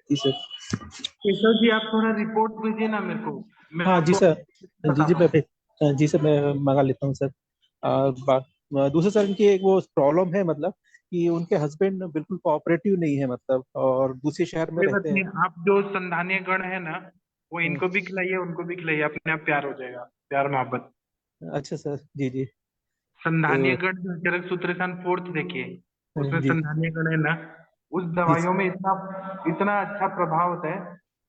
जी सर। केशव जी, आप थोड़ा रिपोर्ट भेजिए ना मेरे को, मैं हाँ जी आपको सर। जी बताता हूँ। जी सर, मैं मंगा लेता हूँ सर। दूसरा सर, इनकी एक वो प्रॉब्लम है, मतलब कि उनके हस्बैंड बिल्कुल कोऑपरेटिव नहीं है, मतलब, और दूसरे शहर में कोई बात रहते नहीं, हैं। आप जो संधानीय गण है ना, वो हम्म, इनको भी खिलाइए, उनको भी खिलाइए, अपने आप प्यार हो जाएगा, प्यार मोहब्बत। अच्छा सर। जी जी। संधानीय तो गण जो चरक सूत्रस्थान 4th देखिए, उसमें जी संधानीय गण है ना, उस जी। दवाइयों में इतना इतना अच्छा प्रभाव होता है,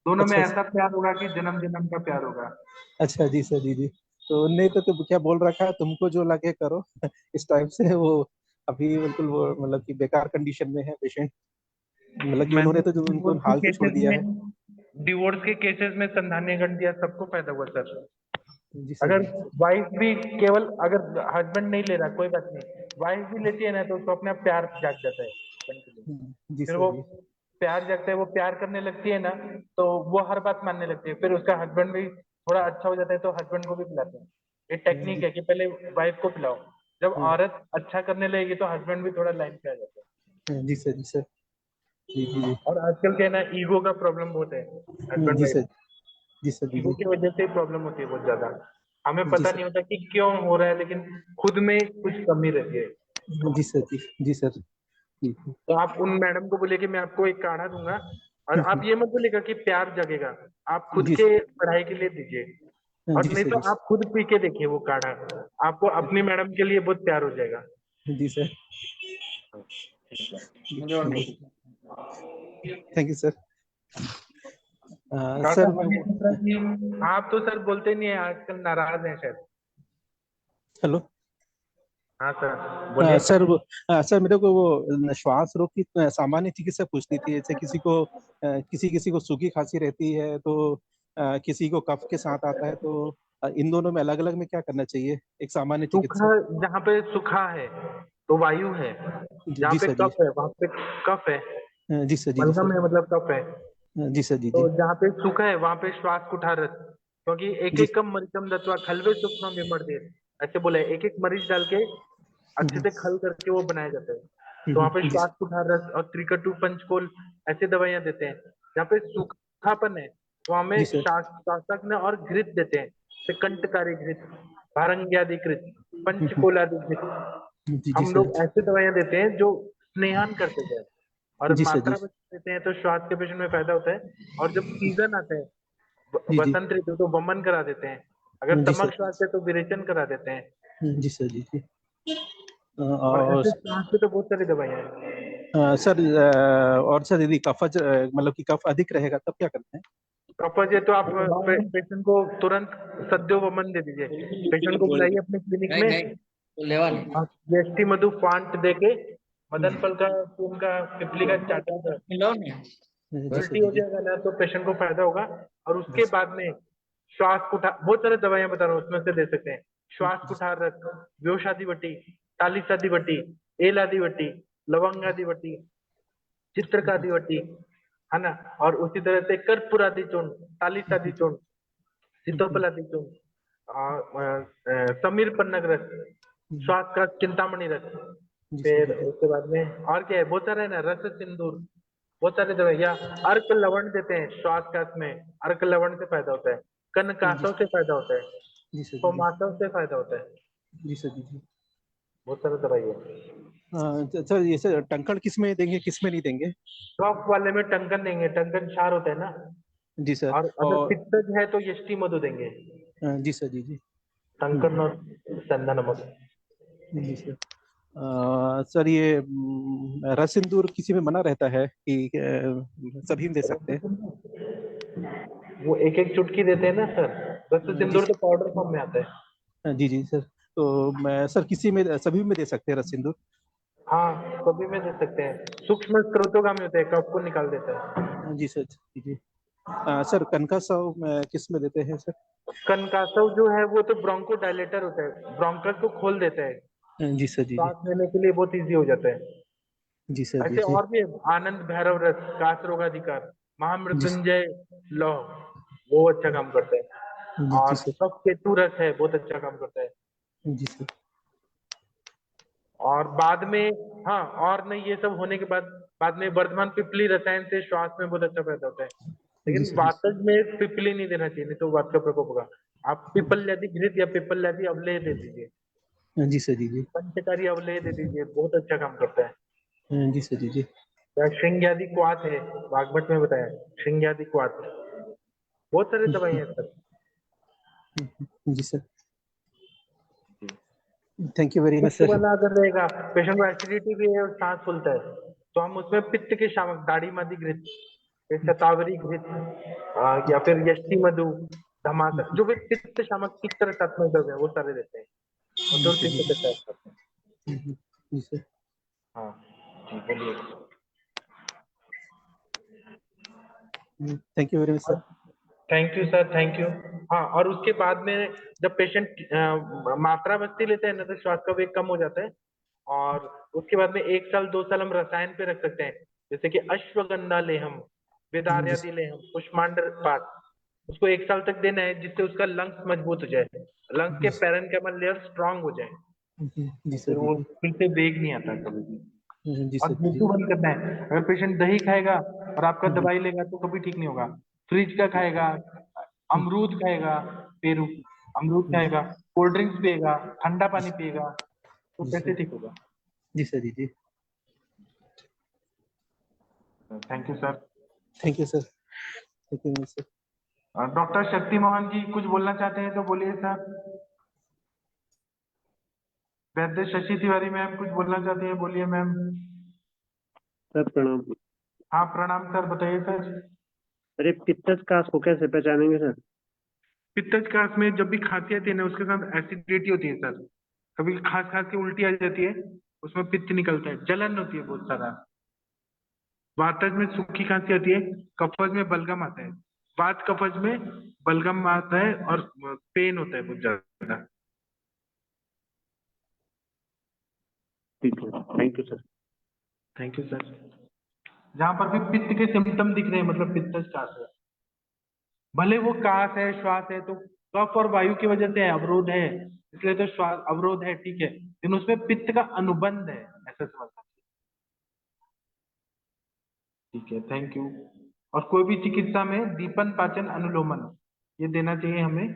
दोनों में अच्छा ऐसा प्यार होगा कि जन्म जन्म का प्यार होगा। अच्छा। जी सर। जी जी। तो नहीं तो क्या बोल रखा है, तुमको जो लगे करो। इस टाइप से वो अभी बिल्कुल वो मतलब कि बेकार कंडीशन में है पेशेंट, मतलब कि उन्होंने मैंने तो जो उनको डिवोर्स के हाल पे छोड़ केसेस दिया है। में डिवोर्स के केसेस में संधानीय गण दिया, सबको फायदा हुआ सर। जी सर। अगर जी सर। वाइफ भी केवल, अगर हस्बैंड नहीं ले रहा कोई बात नहीं, वाइफ भी लेती है ना, तो उसको अपने आप प्यार जाग जाता है husband के लिए। जी फिर सर। वो जी प्यार जगता है, वो प्यार करने लगती है ना, तो वो हर बात मानने लगती है, फिर उसका हस्बैंड भी थोड़ा अच्छा हो जाता है, तो हस्बैंड को भी पिलाते हैं। ये टेक्निक जी। है कि पहले वाइफ को पिलाओ, जब हाँ, औरत अच्छा करने लगेगी तो हस्बैंड भी थोड़ा लाइन पे आ जाता है। जी सर। जी सर। जी जी। और आजकल क्या है ना, ईगो का प्रॉब्लम बहुत है, हस्बैंड जी वाइफ, सर। जी सर। जी ईगो जी। की वजह से प्रॉब्लम होती है बहुत ज्यादा। हमें जी पता सर। नहीं होता कि क्यों हो रहा है, लेकिन खुद में कुछ कमी रहती है। जी सर। जी जी सर। जी। तो आप उन मैडम को बोलिए कि मैं आपको एक काढ़ा दूंगा, और आप ये मत बोलिएगा कि प्यार जगेगा, आप खुद जी के पढ़ाई के लिए दीजिए, और जी नहीं सर। तो जी आप खुद पी के देखिए वो काढ़ा, आपको अपनी मैडम के लिए बहुत प्यार हो जाएगा। जी sir. Thank you sir. Doctor sir Hanish Mishra ji, आप तो सर बोलते नहीं है, आजकल नाराज हैं शायद। हेलो। हाँ सर, बोलिए। सर मेरे को वो श्वास रोग की सामान्य चिकित्सा पूछनी थी। जैसे किसी को सूखी खांसी रहती है, तो किसी को कफ के साथ आता है, तो इन दोनों में अलग अलग में क्या करना चाहिए, एक सामान्य चिकित्सा। सूखा, जहाँ पे सूखा है तो वायु है, जहाँ जी पे सर। जी। कफ है वहां पे कफ है, जी सर। जी जी बलगम सर। है मतलब कफ है। जी सर। जी तो जी। जहाँ पे सूखा है वहां पे श्वास कुठारत, क्योंकि एक जी। एक कम मरिचम दत्वा खलवे सूक्ष्म विमर्दे, ऐसे बोला है, एक एक मरीज डाल के अच्छे से खल करके वो बनाया जाता है। तो वहाँ पे जी श्वास कुठारस और त्रिकटु पंचकोल ऐसी दवाइयां देते हैं। जहाँ पे सूखापन है वहाँ में जी सर। शासक और घृत देते हैं, जैसे कंटकारी घृत, भारंग्यादि घृत, पंचकोलादि घृत। जी जी हम सर। लोग ऐसे दवाइयां देते हैं जो स्नेहन करते जाए, और जी सर। जी मात्रा में देते हैं तो श्वास के पेशेंट में फायदा होता है। और जब सीजन आता है जी। जी वसंत ऋतु, तो वमन करा देते हैं। अगर जी तमक सर। श्वास है तो विरेचन करा देते हैं। जी सर। जी जी। और और ऐसे श्वास पे तो बहुत सारी दवाइयां हैं। सर, और सर यदि मतलब कि कफ अधिक रहेगा तब क्या करते हैं। कफज है तो आप पेशेंट को तुरंत सद्यो वमन दे दीजिए, पेशेंट को बुलाइए अपने क्लिनिक में, और जेष्ठी मधु फांट दे के मदन फल का, फूल का, पिपली का चाटा, जी सर। उल्टी जी हो जी। जाएगा ना तो पेशेंट को फायदा होगा। और जी उसके बाद में श्वास कुठार, बहुत सारे दवाइयां बता रहा हूँ उसमें से दे सकते हैं। श्वास जी कुठार रस, व्योषादि वटी, तालिसादि वटी, एलादि वटी, लवंगादि वटी, चित्रकादि वटी, है ना। और उसी तरह से कर्पूरादि चूर्ण, तालिसादि चूर्ण, सीतोपलादि चूर्ण, समीर पन्नग रस, श्वास का चिंतामणि रस। जी सर। फिर जी जी। उसके बाद में और क्या है, बहुत सारा है ना, रस सिंदूर, बहुत सारे दवाई, या अर्क लवण देते हैं श्वास काश में, अर्क लवण से फायदा होता है, कनकासों से फायदा होता है। जी सर तो जी मास्टर से फायदा होता है, जी सर जी। बहुत सारा दवाई है। सर ये सर टंकण किस में देंगे किस में नहीं देंगे? कफ वाले में टंकन देंगे, टंकन क्षार होता है ना, जी सर। और अगर और पित्तज है तो यष्टि मधु देंगे, जी सर जी जी। टंकन और सेंधा नमक। जी सर। सर ये रस सिंदूर किसी में मना रहता है कि सभी में दे सकते हैं? वो एक एक चुटकी देते हैं ना सर, रस जी सिंदूर तो पाउडर फॉर्म में आता है। जी जी सर। तो मैं सर किसी में सभी में दे सकते हैं रस सिंदूर? हाँ सभी में दे सकते हैं, सूक्ष्म स्त्रोतोगामी होता है, कफ को निकाल देता है। जी सर जी जी। सर कनका साव किस में देते हैं सर? कनकासव जो है वो तो ब्रोंको डायलेटर होता है, ब्रोंकस को खोल देता है, जी सर जी जी। सांस लेने के लिए बहुत इजी हो जाता है। जी सर जी ऐसे जी। और भी है, आनंद भैरव रस, कास रोगाधिकार, जी महामृत्युंजय लौह, वो अच्छा काम करता है। जी जी और सर। कफ केतु रस है, बहुत अच्छा काम करता है। जी सर। और बाद में, हाँ और नहीं, ये सब होने के बाद बाद में वर्धमान पिपली रसायन से श्वास में बहुत अच्छा फायदा होता है। जी लेकिन सर जी वातज में पिपली नहीं देना चाहिए, नहीं तो वात का प्रकोप होगा। आप पिपल्यादि घृत या पिपल्यादि अवलेह दे दीजिए, जी सर जी जी। पंचकारी अवलेह दे दीजिए, बहुत अच्छा काम करता है। जी सर जी जी। या श्रृंग्यादि क्वाथ है, वाग्भट में बताया, श्रृंग्यादि क्वाथ, बहुत सारी दवाई हैं सर। जी sir. Thank you very much पित्त सर। वाला अगर रहेगा, पेशेंट को एसिडिटी भी है और सांस फूलता है, तो हम उसमें पित्त के शामक दाढ़ी मादी घृत, फिर शतावरी घृत, या फिर यष्टि मधु, धमाका, जो भी पित्त शामक पित्त रसात्मक द्रव्य है वो सारे देते हैं, और जी सर तुलसी जी के कच्चा करते हैं। जी सर। हाँ जी बोलिए। Thank you very much sir. Thank you sir, thank you. हाँ, और उसके बाद में जब पेशेंट मात्रा बस्ती लेते हैं ना, तो श्वास का वेग कम हो जाता है, और उसके बाद में 1 साल 2 साल हम रसायन पे रख सकते हैं, जैसे कि अश्वगंधा लेहम, जी विदार्यादि लेहम, कुष्मांडा पाक, उसको 1 साल तक देना है, जिससे उसका लंग्स मजबूत हो जाए, लंग्स के पैरेन्काइमल लेयर स्ट्रांग हो जाए, जी सर फिर जी वो जी। फिर से वेग नहीं आता कभी भी। जी और सर जी घिसू बंद करना है, अगर पेशेंट दही खाएगा और आपका जी। दवाई लेगा तो कभी ठीक नहीं होगा। फ्रिज का खाएगा, अमरूद खाएगा, पेरू, अमरूद खाएगा, कोल्ड ड्रिंक्स पिएगा, ठंडा पानी पिएगा, तो जी कैसे सर ठीक होगा? जी सर जी जी। Thank you sir. Thank you sir. Thank you sir. Doctor Shakti Mohan जी कुछ बोलना चाहते हैं तो बोलिए सर। वैद्य शशि तिवारी मैम कुछ बोलना चाहती हैं, बोलिए मैम। सर प्रणाम। हाँ प्रणाम सर, बताइए सर। अरे पित्तज कास को कैसे पहचानेंगे सर? पित्तज में जब भी खांसी आती है ना, उसके साथ एसिडिटी होती है सर, कभी खांस खांस के उल्टी आ जाती है, उसमें पित्त निकलता है, जलन होती है बहुत सारा। वातज में सूखी खांसी आती है, कफज में बलगम आता है, वात कफज में बलगम आता है और पेन होता है बहुत ज्यादा। ठीक है, thank you sir. Thank you sir. जहां पर भी पित्त के सिम्टम दिख रहे हैं, मतलब पित्तज कास है, भले वो कास है श्वास है, तो कफ और वायु की वजह से है, अवरोध है, इसलिए तो श्वास अवरोध है, ठीक है, लेकिन उसमें पित्त का अनुबंध है, ऐसा समझना। ठीक है, थैंक यू। और कोई भी चिकित्सा में दीपन पाचन अनुलोमन ये देना चाहिए हमें,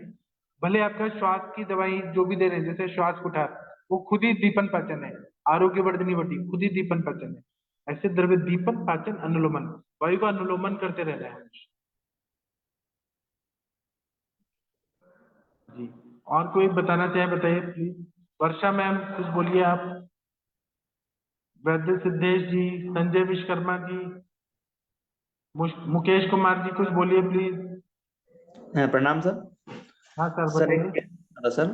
भले आपका श्वास की दवाई जो भी दे रहे हैं, जैसे श्वास कुठार, वो खुद ही दीपन पाचन है, आरोग्य वर्धनी वटी खुद ही दीपन पाचन है, ऐसे द्रव्य दीपन पाचन अनुलोमन, वायु का अनुलोमन करते रहना है जी। और कोई बताना चाहे बताइए प्लीज। वर्षा मैम कुछ बोलिए आप। वैद्य सिद्धेश जी, संजय विश्वकर्मा जी, मुकेश कुमार जी कुछ बोलिए प्लीज। प्रणाम सर। हाँ सर सर बताइए। सर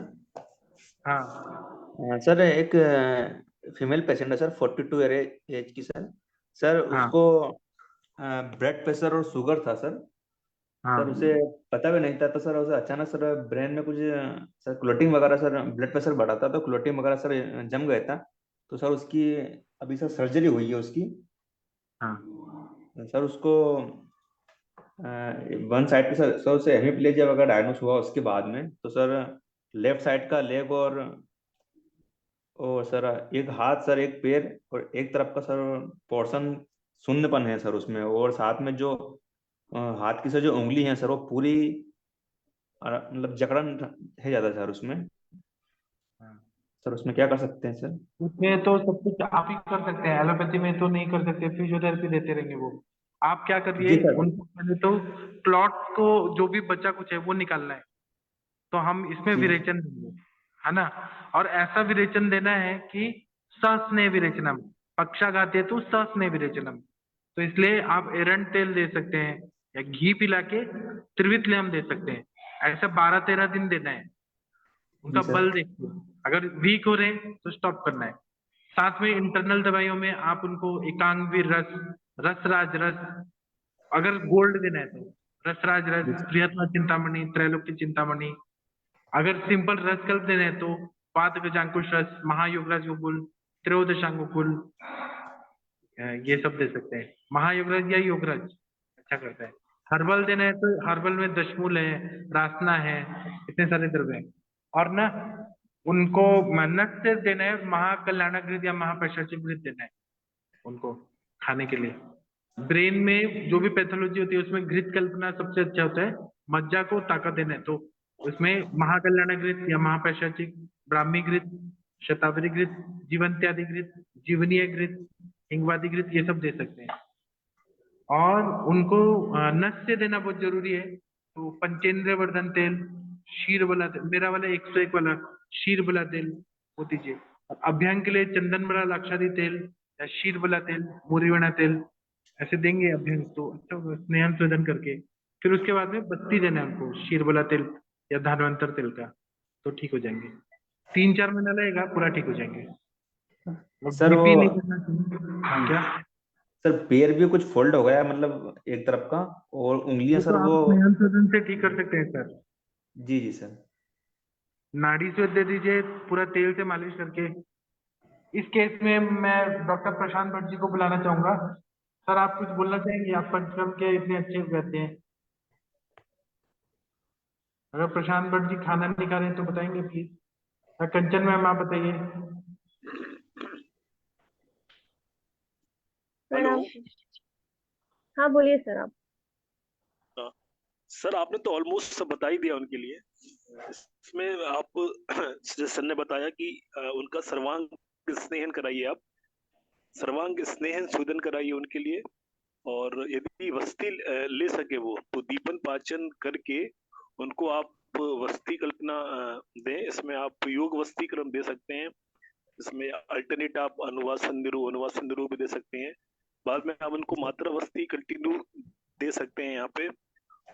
हाँ सर एक फीमेल पेशेंट है सर, 42 एज की सर। सर हाँ उसको ब्लड प्रेशर और शुगर था सर। हाँ सर उसे पता भी नहीं था, तो सर उसे अचानक सर ब्रेन में कुछ सर क्लोटिंग वगैरह, सर ब्लड प्रेशर बढ़ा था तो क्लोटिंग वगैरह सर जम गया था। तो सर उसकी अभी सर सर्जरी हुई है उसकी। हाँ सर उसको वन साइड पे सर उसे हेमीप्लेजिया वगैरह डायग्नोस हुआ उसके बाद में। तो सर लेफ्ट साइड का लेग और सर एक हाथ सर, एक पैर और एक तरफ का सर पोर्शन शून्यपन है सर उसमें। और साथ में जो हाथ की सर जो उंगली है सर, वो पूरी मतलब जकड़न है ज्यादा सर उसमें। सर उसमें क्या कर सकते हैं सर? उसमें तो सब कुछ आप ही कर सकते हैं, एलोपैथी में तो नहीं कर सकते, फिजियोथेरेपी देते रहेंगे वो। आप क्या करिए, जी सर। उनको पहले तो क्लॉट को जो भी बचा कुछ है वो निकालना है, तो हम इसमें जी विरेचन देंगे, है ना। और ऐसा विरेचन देना है कि सस्नेह विरेचनम, पक्षाघात हेतु सस्नेह विरेचनम। तो इसलिए आप एरंड तेल दे सकते हैं या घी पिला के त्रिवितलेम दे सकते हैं। ऐसा 12-13 दिन देना है। जी उनका सर। बल देखिए, अगर वीक हो रहे हैं तो स्टॉप करना है। साथ में इंटरनल दवाइयों में आप उनको एकांगवीर रस, रसराज रस, अगर गोल्ड देना है तो रसराज रस, जी सर। प्रियत्मा चिंतामणि, त्रैलोक्य चिंतामणि। अगर सिंपल रस कल्प देना है तो पात गजांकुश रस, महायोगराज गुगुल, त्रयोदशांगुकुल, ये सब दे सकते हैं। महायोगराज या योगराज अच्छा करता है। हर्बल देना है तो हर्बल में दशमूल है, रासना है, इतने सारे द्रव्य हैं। और ना उनको मन्नत से देना है, महाकल्याणकृत या महापैशाचिकृत देना है उनको खाने के लिए। ब्रेन में जो भी पैथोलॉजी होती है उसमें घृत कल्पना सबसे अच्छा होता है। मज्जा को ताकत देना है तो उसमें महाकल्याणकृत या महापैशाचिक, ब्राह्मी घृत, शतावरी घृत, जीवंत्यादि घृत, जीवनीय घृत, हिंगवादी घृत, ये सब दे सकते हैं। और उनको नस से देना बहुत जरूरी है, तो पंचेंद्र वर्धन तेल, शीर वाला तेल, मेरा वाला 101 वाला शीर वाला तेल वो दीजिए। और अभ्यंग के लिए चंदन वाला लाक्षादी तेल या शीर वाला तेल, मुरीवणा तेल, ऐसे देंगे अभ्यंग तो अच्छा होगा, स्नेहन शोधन करके। फिर उसके बाद में बत्ती देना है उनको शीर वाला तेल या धानवंतर तेल का, तो ठीक हो जाएंगे। 3-4 महीना लगेगा, पूरा ठीक हो जाएंगे। और सर वो बीपी नहीं करना चाहिए। हाँ क्या? सर पैर भी कुछ फोल्ड हो गया है, मतलब एक तरफ का, और उंगलियां वो सर तो वो। आप स्नेहन शोधन से ठीक कर सकते हैं सर। जी जी सर। नाड़ी से दे दीजिए पूरा तेल से मालिश करके। इस केस में मैं डॉक्टर प्रशांत भट्ट जी को बुलाना चाहूंगा। सर आप कुछ बोलना चाहेंगे? आप पंचकर्म के इतने अच्छे कहते हैं। अगर प्रशांत भट्ट जी खाना नहीं खा रहे हैं तो बताएंगे प्लीज। कंचन मैम आप बताइए। हेलो। प्रणाम। हाँ बोलिए सर आप। हाँ, सर आपने तो ऑलमोस्ट सब बता ही दिया उनके लिए। इसमें आप जैसे सर ने बताया कि उनका सर्वांग स्नेहन कराइए आप, सर्वांग स्नेहन शोधन कराइए उनके लिए। और यदि वस्ती ले सके वो तो दीपन पाचन करके उनको आप वस्ती कल्पना दें। इसमें आप योग वस्ती क्रम दे सकते हैं। इसमें अल्टरनेट आप अनुवासन निरू भी दे सकते हैं। बाद में आप उनको मात्रा वस्ती कंटिन्यू दे सकते हैं यहाँ पे।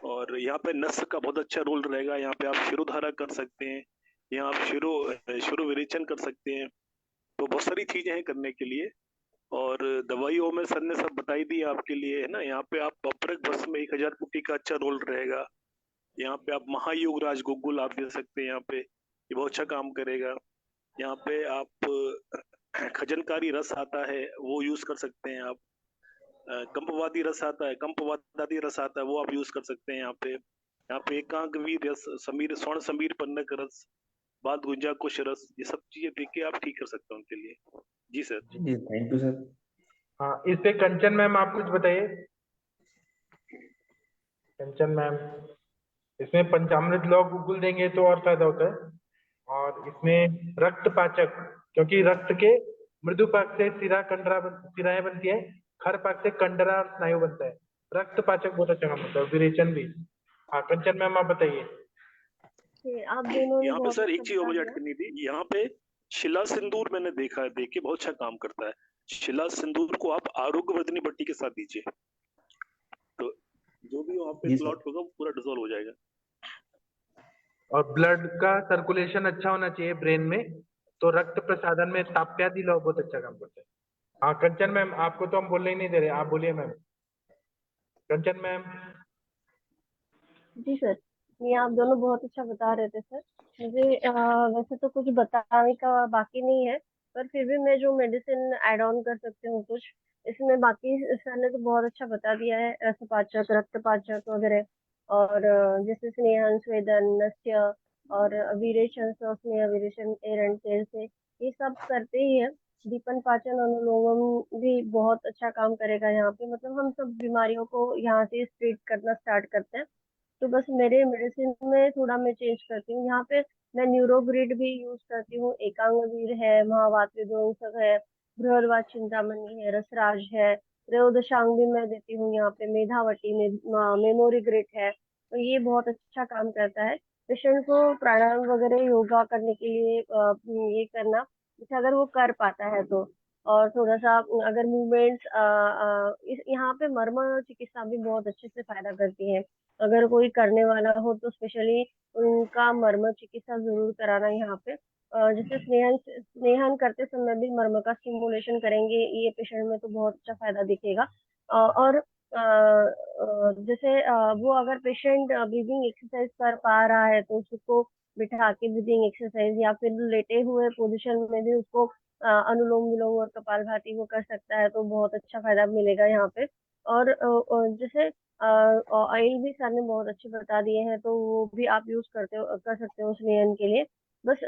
और यहाँ पे नस का बहुत अच्छा रोल रहेगा। यहाँ पे आप शिरोधारा कर सकते हैं, यहाँ आप शिरो विरेचन कर सकते हैं। तो बहुत सारी चीजें हैं करने के लिए। और दवाइयों में सर ने सब बताई दी आपके लिए, है ना। यहाँ पे आप अपरक भस्म में 1000 पुटी का अच्छा रोल रहेगा। यहाँ पे आप महायोग राज गुगुल आप दे सकते हैं, यहाँ पे ये बहुत अच्छा काम करेगा। यहाँ पे आप खजनकारी रस आता है वो यूज कर सकते हैं आप। कंपवादी रस आता है, कंपवादी रस आता है, वो आप यूज कर सकते हैं यहाँ पे। यहाँ पे एकांक वीर रस, समीर स्वर्ण समीर पन्नक रस, बाद गुंजा कुश रस, ये सब चीजें देके आप ठीक कर सकते हैं उनके लिए। जी सर। जी थैंक यू सर। हाँ इस पे कंचन मैम आप कुछ बताइए। कंचन मैम, इसमें पंचामृत लौह गुगुल देंगे तो और फायदा होता है। और इसमें रक्त पाचक, क्योंकि रक्त के मृदु पाक से सिराएं बनती है, खर पाक से कंडरा और स्नायु बनता है। रक्त पाचक बहुत अच्छा काम होता है, विरेचन भी। हाँ कंचन मैम आप बताइए। आप दोनों ने यहाँ पे बहुत सर अच्छा एक चीज और बता मुझे ऐड दिया। करनी थी। यहाँ पे शिला सिंदूर मैंने देखा है, देख के बहुत अच्छा काम करता है। शिला सिंदूर को आप आरोग्य वर्धनी पट्टी के साथ दीजिए, तो जो भी वहाँ पे जी सर। क्लॉट होगा वो पूरा डिसॉल्व हो जाएगा। और ब्लड का सर्कुलेशन अच्छा होना चाहिए ब्रेन में, तो रक्त प्रसादन में ताप्यादि लौह बहुत अच्छा काम करता है। हाँ कंचन मैम आपको तो हम बोलने ही नहीं दे रहे, आप बोलिए मैम। कंचन मैम। जी सर, ये आप दोनों बहुत अच्छा बता रहे थे सर। मुझे वैसे तो कुछ बताने का बाकी नहीं है, पर फिर भी मैं जो मेडिसिन ऐड ऑन कर सकती हूँ कुछ इसमें, बाकी सर ने तो बहुत अच्छा बता दिया है, रसपाचक रक्तपाचक वगैरह। और जैसे स्नेहन स्वेदन नस्य और वीरेशन स्नेह वीरेशन एरंड तेल से ये सब करते ही है। दीपन पाचन अनुलोम भी बहुत अच्छा काम करेगा यहाँ पे, मतलब हम सब बीमारियों को यहाँ से ट्रीट करना स्टार्ट करते हैं। तो बस मेरे मेडिसिन में थोड़ा मैं चेंज करती हूँ। यहाँ पे मैं न्यूरोग्रिड भी यूज करती हूँ, एकांगवीर है, महावात विध्वंसक है, बृहदवात चिंतामणि है, रसराज है, त्रयोदशांग भी मैं देती हूँ यहाँ पे, मेधावटी में मेमोरी ग्रिड है। तो ये बहुत अच्छा काम करता है। पेशेंट को प्राणायाम वगैरह योगा करने के लिए ये करना, जैसे अगर वो कर पाता है तो। और थोड़ा सा अगर मूवमेंट्स यहाँ पे मर्म चिकित्सा भी बहुत अच्छे से फायदा करती है। अगर कोई करने वाला हो तो स्पेशली उनका मर्म चिकित्सा जरूर कराना यहाँ पे। जैसे स्नेहन करते समय भी मर्म का स्टिमुलेशन करेंगे, ये पेशेंट में तो बहुत अच्छा फायदा दिखेगा। और जैसे वो अगर पेशेंट ब्रीदिंग एक्सरसाइज कर पा रहा है तो उसको बिठा के ब्रीदिंग एक्सरसाइज, या फिर लेटे हुए पोजीशन में भी उसको अनुलोम विलोम और कपालभाति वो कर सकता है, तो बहुत अच्छा फायदा मिलेगा यहाँ पे। और जैसे ऑयल भी सर ने बहुत अच्छे बता दिए हैं, तो वो भी आप यूज कर सकते हो स्नेहन के लिए। बस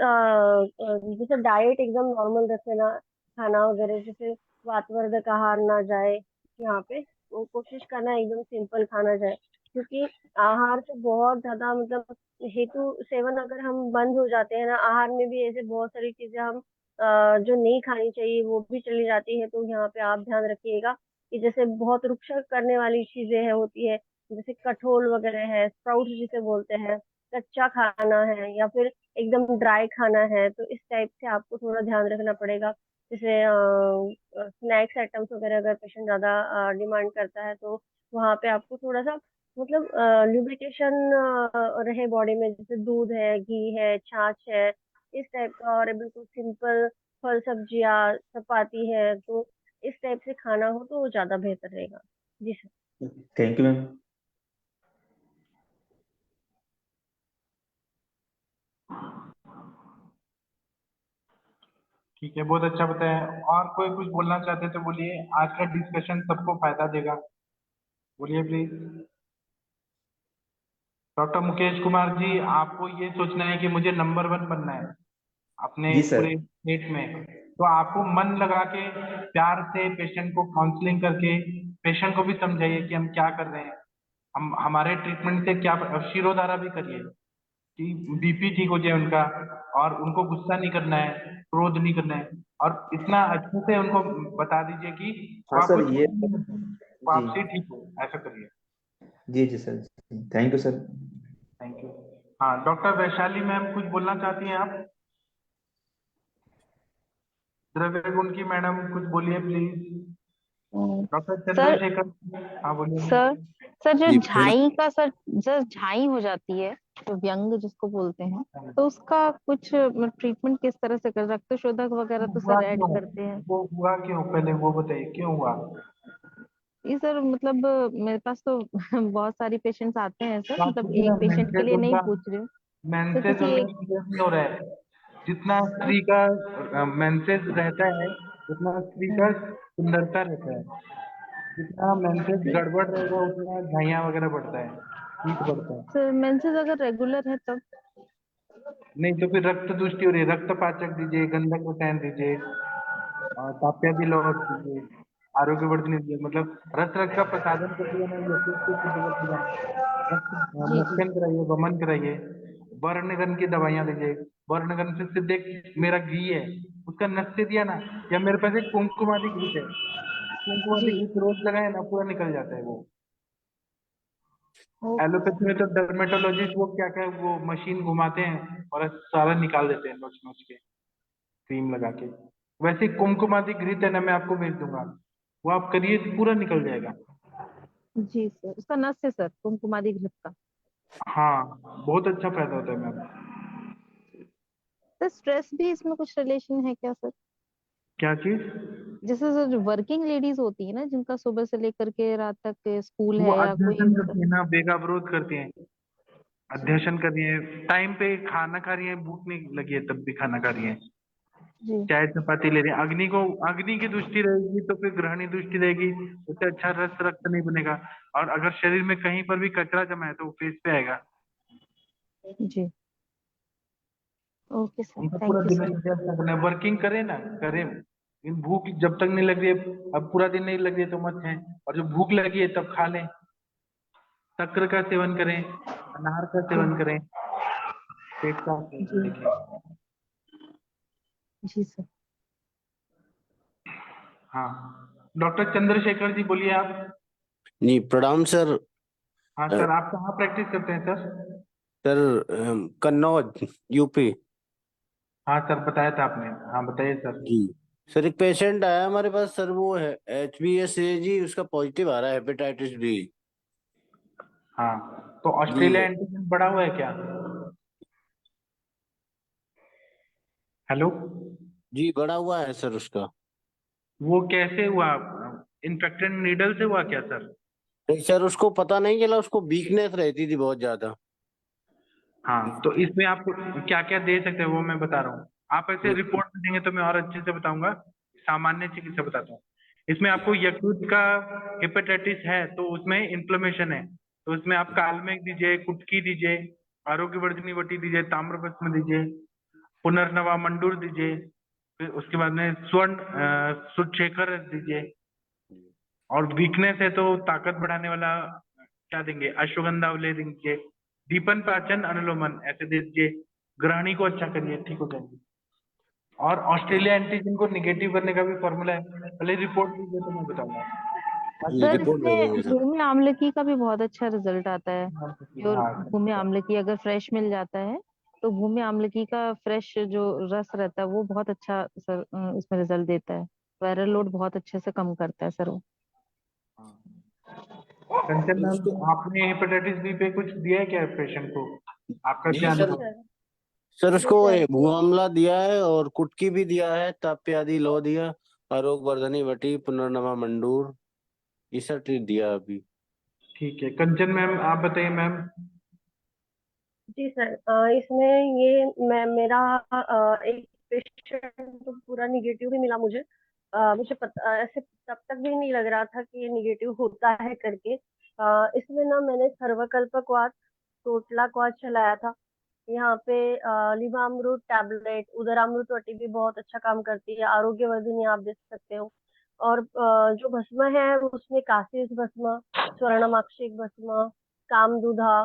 जैसे डाइट एकदम नॉर्मल रखना, खाना वगैरह जैसे वातवर्धक आहार ना जाए यहाँ पे, वो कोशिश करना एकदम सिंपल खाना जाए। क्योंकि आहार से बहुत ज्यादा मतलब हेतु सेवन अगर हम बंद हो जाते हैं ना, आहार में भी ऐसे बहुत सारी चीजें हम जो नहीं खानी चाहिए वो भी चली जाती है। तो यहाँ पे आप ध्यान रखिएगा कि जैसे बहुत रुक्षा करने वाली चीजें है होती है, जैसे कठोल वगैरह है, स्प्राउट्स जिसे बोलते हैं, कच्चा खाना है, या फिर एकदम ड्राई खाना है, तो इस टाइप से आपको थोड़ा ध्यान रखना पड़ेगा। जैसे स्नैक्स आइटम्स वगैरह अगर पेशेंट ज्यादा डिमांड करता है तो वहाँ पे आपको थोड़ा सा मतलब ल्यूब्रिकेशन रहे बॉडी में, जैसे दूध है, घी है, छाछ है, इस टाइप का। और बिल्कुल सिंपल फल सब्जियाँ चपाती है, तो इस टाइप से खाना हो तो वो ज्यादा बेहतर रहेगा। जी सर। Thank you ma'am. ठीक है, बहुत अच्छा बताया। और कोई कुछ बोलना चाहते तो बोलिए, आज का डिस्कशन सबको फायदा देगा, बोलिए प्लीज। डॉक्टर मुकेश कुमार जी, आपको ये सोचना है कि मुझे नंबर 1 बनना है अपने जी सर। पूरे स्टेट में, तो आपको मन लगा के प्यार से पेशेंट को काउंसलिंग करके पेशेंट को भी समझाइए कि हम क्या कर रहे हैं, हम हमारे ट्रीटमेंट से क्या, शिरोधारा भी करिए कि बीपी ठीक हो जाए उनका, और उनको गुस्सा नहीं करना है, क्रोध नहीं करना है, और इतना अच्छे से उनको बता दीजिए कि वो हाँ आपको सर ये छोड़ नहीं सकते, वो जी आपसे ठीक हो, ऐसा करिए। जी जी sir. Thank you sir. Thank you. हाँ, डॉक्टर वैशाली मैम कुछ बोलना चाहती हैं आप? द्रव्य गुण की मैडम कुछ बोलिए प्लीज। डॉक्टर सर चंद्रशेखर, हाँ बोलिए। सर सर जो जी फिर झाई का सर, जो झाई हो जाती है, जो व्यंग जिसको बोलते हैं, तो उसका कुछ ट्रीटमेंट किस तरह से कर, रक्त शोधक वगैरह तो हुआ सर ऐड क्यों? करते हैं? वो हुआ क्यों, पहले वो बताइए क्यों हुआ? ये सर मतलब मेरे पास तो बहुत सारी पेशेंट्स आते हैं सर, क्या मतलब किसी एक का पेशेंट के मेंसेज लिए नहीं उनका, पूछ रही हूँ। तो मेंसेज किसी उनका एक क्लियर नहीं हो रहा है? जितना स्त्री का मेंसेज रहता है उतना स्त्री का सुंदरता रहता है, जितना मेंसेज गड़बड़ रहेगा उतना झाइयाँ वगैरह बढ़ता है, हीट बढ़ता है। सर मेंसेस अगर रेगुलर है तब? नहीं तो फिर रक्त दूषित हो रही है, रक्त पाचक दीजिए, गंधक रसायन दीजिए, और ताप्यादी लौट दीजिए, आरोग्यवर्धन दीजिए, मतलब रस रक्त का प्रसादन करके है ना, यकृत को शुद्ध करके जाना, रक्त जी जी। मुक्तन कराइए, वमन कराइए, वर्णगन की दवाइयाँ दीजिए। वर्णगन से सिर्फ एक मेरा घी है, उसका नस्य दिया ना, या मेरे पास एक कुमकुमादी घृत है, कुमकुमादी जी। घृत रोज लगाए ना, पूरा निकल जाता है वो। Okay allopathy sir. में तो डर्मेटोलॉजिस्ट वो क्या क्या वो मशीन घुमाते हैं और सारा निकाल देते हैं नोच नोच के, क्रीम लगा के। वैसे कुमकुमादी घृत है ना, मैं आपको भेज दूंगा, वो आप करिए पूरा निकल जाएगा। जी सर, उसका नस है सर, कुमकुमादी घृत का। हाँ, बहुत अच्छा फायदा होता है मैम। सर स्ट्रेस भी इसमें कुछ रिलेशन है क्या सर? क्या चीज? जैसे सर जो वर्किंग लेडीज होती है ना, जिनका सुबह से लेकर के रात तक स्कूल वो है या कोई अध्ययन मतलब। करती है ना, वेगावरोध करती है, जी अध्ययन कर रही है, टाइम पे खाना खा रही है, भूख नहीं लगी है तब भी खाना खा रही है, जी चाय चपाती ले रही है, अग्नि की दृष्टि रहेगी तो फिर ग्रहणी दृष्टि रहेगी, उससे अच्छा रस रक्त नहीं बनेगा। और अगर शरीर में कहीं पर भी कचरा जमा है तो वो फेस पे आएगा। जी। ओके सर, उनका पूरा थैंक यू सर। दिनचर्या अच्छा करना है, वर्किंग करे ना, करे, लेकिन भूख जब तक नहीं लग रही है, अब पूरा दिन नहीं लग रही है तो मत है, और जब भूख लगी है तब खा लें, शक्कर का सेवन करें, अनार का सेवन करें, पेट साफ जी देखिए। जी सर। हाँ, डॉक्टर चंद्रशेखर जी बोलिए आप। जी प्रणाम सर। हाँ सर, आप कहाँ प्रैक्टिस करते हैं सर? Sir Kannauj UP. हाँ सर, बताया था आपने। हाँ बताइए सर। जी सर, एक पेशेंट आया हमारे पास सर, वो है HbS जी, उसका पॉजिटिव आ रहा है हेपेटाइटिस बी। हाँ, तो जी ऑस्ट्रेलिया एंटीजन बढ़ा हुआ है क्या? हेलो, जी बढ़ा हुआ है सर उसका। वो कैसे हुआ? इन्फेक्टेड नीडल से हुआ क्या सर? नहीं सर, उसको पता नहीं चला, उसको वीकनेस रहती थी बहुत ज्यादा। हाँ, तो इसमें आप क्या क्या दे सकते हैं वो मैं बता रहा हूँ। आप ऐसे जी रिपोर्ट में देंगे तो मैं और अच्छे से बताऊंगा। सामान्य चिकित्सा बताता हूँ। इसमें आपको यकृत का हेपेटाइटिस है तो उसमें इन्फ्लेमेशन है, तो उसमें आप कालमेघ दीजिए, कुटकी दीजिए, आरोग्यवर्धिनी वटी दीजिए, ताम्रभस्म दीजिए, पुनर्नवा मंडूर दीजिए, फिर उसके बाद में सुक्षेखर दीजिए। और वीकनेस है तो ताकत बढ़ाने वाला क्या देंगे? अश्वगंधा ले दीजिए, दीपन पाचन अनुलोमन ऐसे दे दीजिए। ग्रहणी को अच्छा करिए, ठीक हो जाएगी। और ऑस्ट्रेलिया एंटीजन को निगेटिव करने का भी फॉर्मूला है, पहले रिपोर्ट दीजिए तो मैं बताऊंगा। जी सर रिपोर्ट दे इसमें देंगे सर। भूमि आम्लकी का भी बहुत अच्छा रिजल्ट आता है। प्योर हाँ भूमि आम्लकी अगर फ्रेश मिल जाता है तो भूमि आम्लकी का फ्रेश जो रस रहता है वो बहुत अच्छा सर इसमें रिजल्ट देता है। वायरल लोड बहुत अच्छे से कम करता है सर वो। कंचन सर मैम, उसको। आपने हेपेटाइटिस बी पे कुछ दिया है क्या पेशेंट को? आपका जी क्या जी सर। अनुभव? सर। सर जी उसको सर। भूआमला दिया है और कुटकी भी दिया है, ताप्यादि लो दिया, आरोग्यवर्धनी वटी, पुनर्नवा मंडूर, ये सब चीज दिया अभी। ठीक है, कंचन मैम आप बताइए मैम। जी सर, इसमें ये मैं मेरा एक पेशेंट तो पूरा निगेटिव ही मिला मुझे। मुझे पता ऐसे तब तक भी नहीं लग रहा था कि ये निगेटिव होता है करके। इसमें ना मैंने सर्वकल्प क्वाथ, टोटला क्वाथ चलाया था। यहाँ पे लिमामृत टैबलेट, उदरामृत वटी भी बहुत अच्छा काम करती है। आरोग्यवर्धिनी आप देख सकते हो। और जो भस्म है उसमें काशीस भस्म, स्वर्णमाक्षिक भस्म, कामदूधा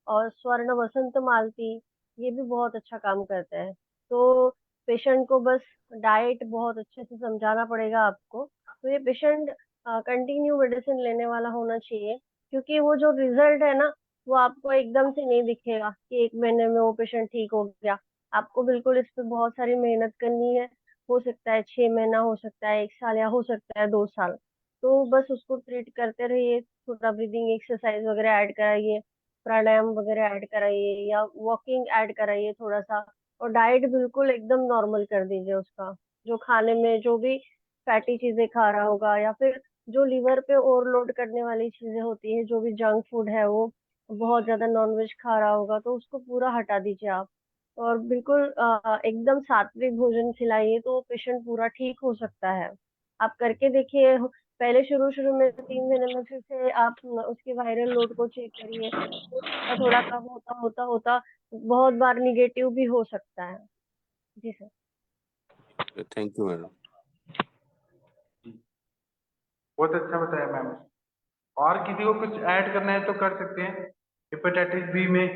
और स्वर्ण वसंत मालती, ये भी बहुत अच्छा काम करता है। तो पेशेंट को बस डाइट बहुत अच्छे से समझाना पड़ेगा आपको। तो ये पेशेंट कंटिन्यू मेडिसिन लेने वाला होना चाहिए, क्योंकि वो जो रिजल्ट है ना, वो आपको एकदम से नहीं दिखेगा कि 1 महीने में वो पेशेंट ठीक हो गया। आपको बिल्कुल इस पे बहुत सारी मेहनत करनी है। हो सकता है 6 महीना, हो सकता है 1 साल, या हो सकता है 2 साल। तो बस उसको ट्रीट करते रहिए, थोड़ा ब्रीदिंग एक्सरसाइज वगैरह ऐड कराइए, प्राणायाम वगैरह ऐड कराइए, या वॉकिंग ऐड कराइए थोड़ा सा। और डाइट बिल्कुल एकदम नॉर्मल कर दीजिए उसका। जो खाने में जो भी फैटी चीजें खा रहा होगा, या फिर जो लीवर पे ओवरलोड करने वाली चीजें होती है, जो भी जंक फूड है, वो बहुत ज्यादा नॉनवेज खा रहा होगा, तो उसको पूरा हटा दीजिए आप। और बिल्कुल एकदम सात्विक भोजन खिलाइए, तो पेशेंट पूरा ठीक हो सकता है। आप करके देखिए। पहले शुरू शुरू में 3 महीने में फिर से आप उसके वायरल लोड को चेक करिए, तो थोड़ा थोड़ा कम होता होता होता बहुत बार निगेटिव भी हो सकता है। जी सर। Thank you madam. बहुत अच्छा बताया मैम। और किसी को कुछ ऐड करना है तो कर सकते हैं हेपेटाइटिस बी में।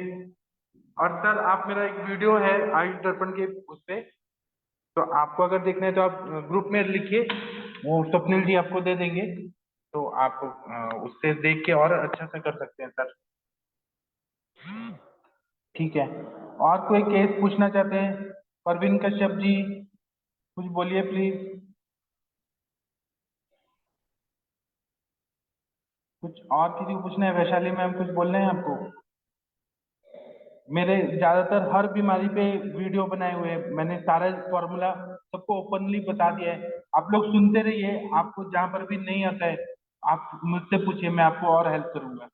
और सर, आप मेरा एक वीडियो है आयुष दर्पण के उस पे, तो आपको अगर देखना है तो आप ग्रुप में लिखिए, वो स्वप्निल जी आपको दे देंगे, तो आप उससे देख के और अच्छा से कर सकते हैं सर। ठीक है, और कोई केस पूछना चाहते हैं? परवीन कश्यप जी, कुछ बोलिए प्लीज। कुछ और किसी को पूछना है? वैशाली मैम कुछ बोलना है आपको? मेरे ज्यादातर हर बीमारी पे वीडियो बनाए हुए हैं, मैंने सारा फॉर्मूला सबको ओपनली बता दिया है। आप लोग सुनते रहिए, आपको जहाँ पर भी नहीं आता है आप मुझसे पूछिए, मैं आपको और हेल्प करूंगा।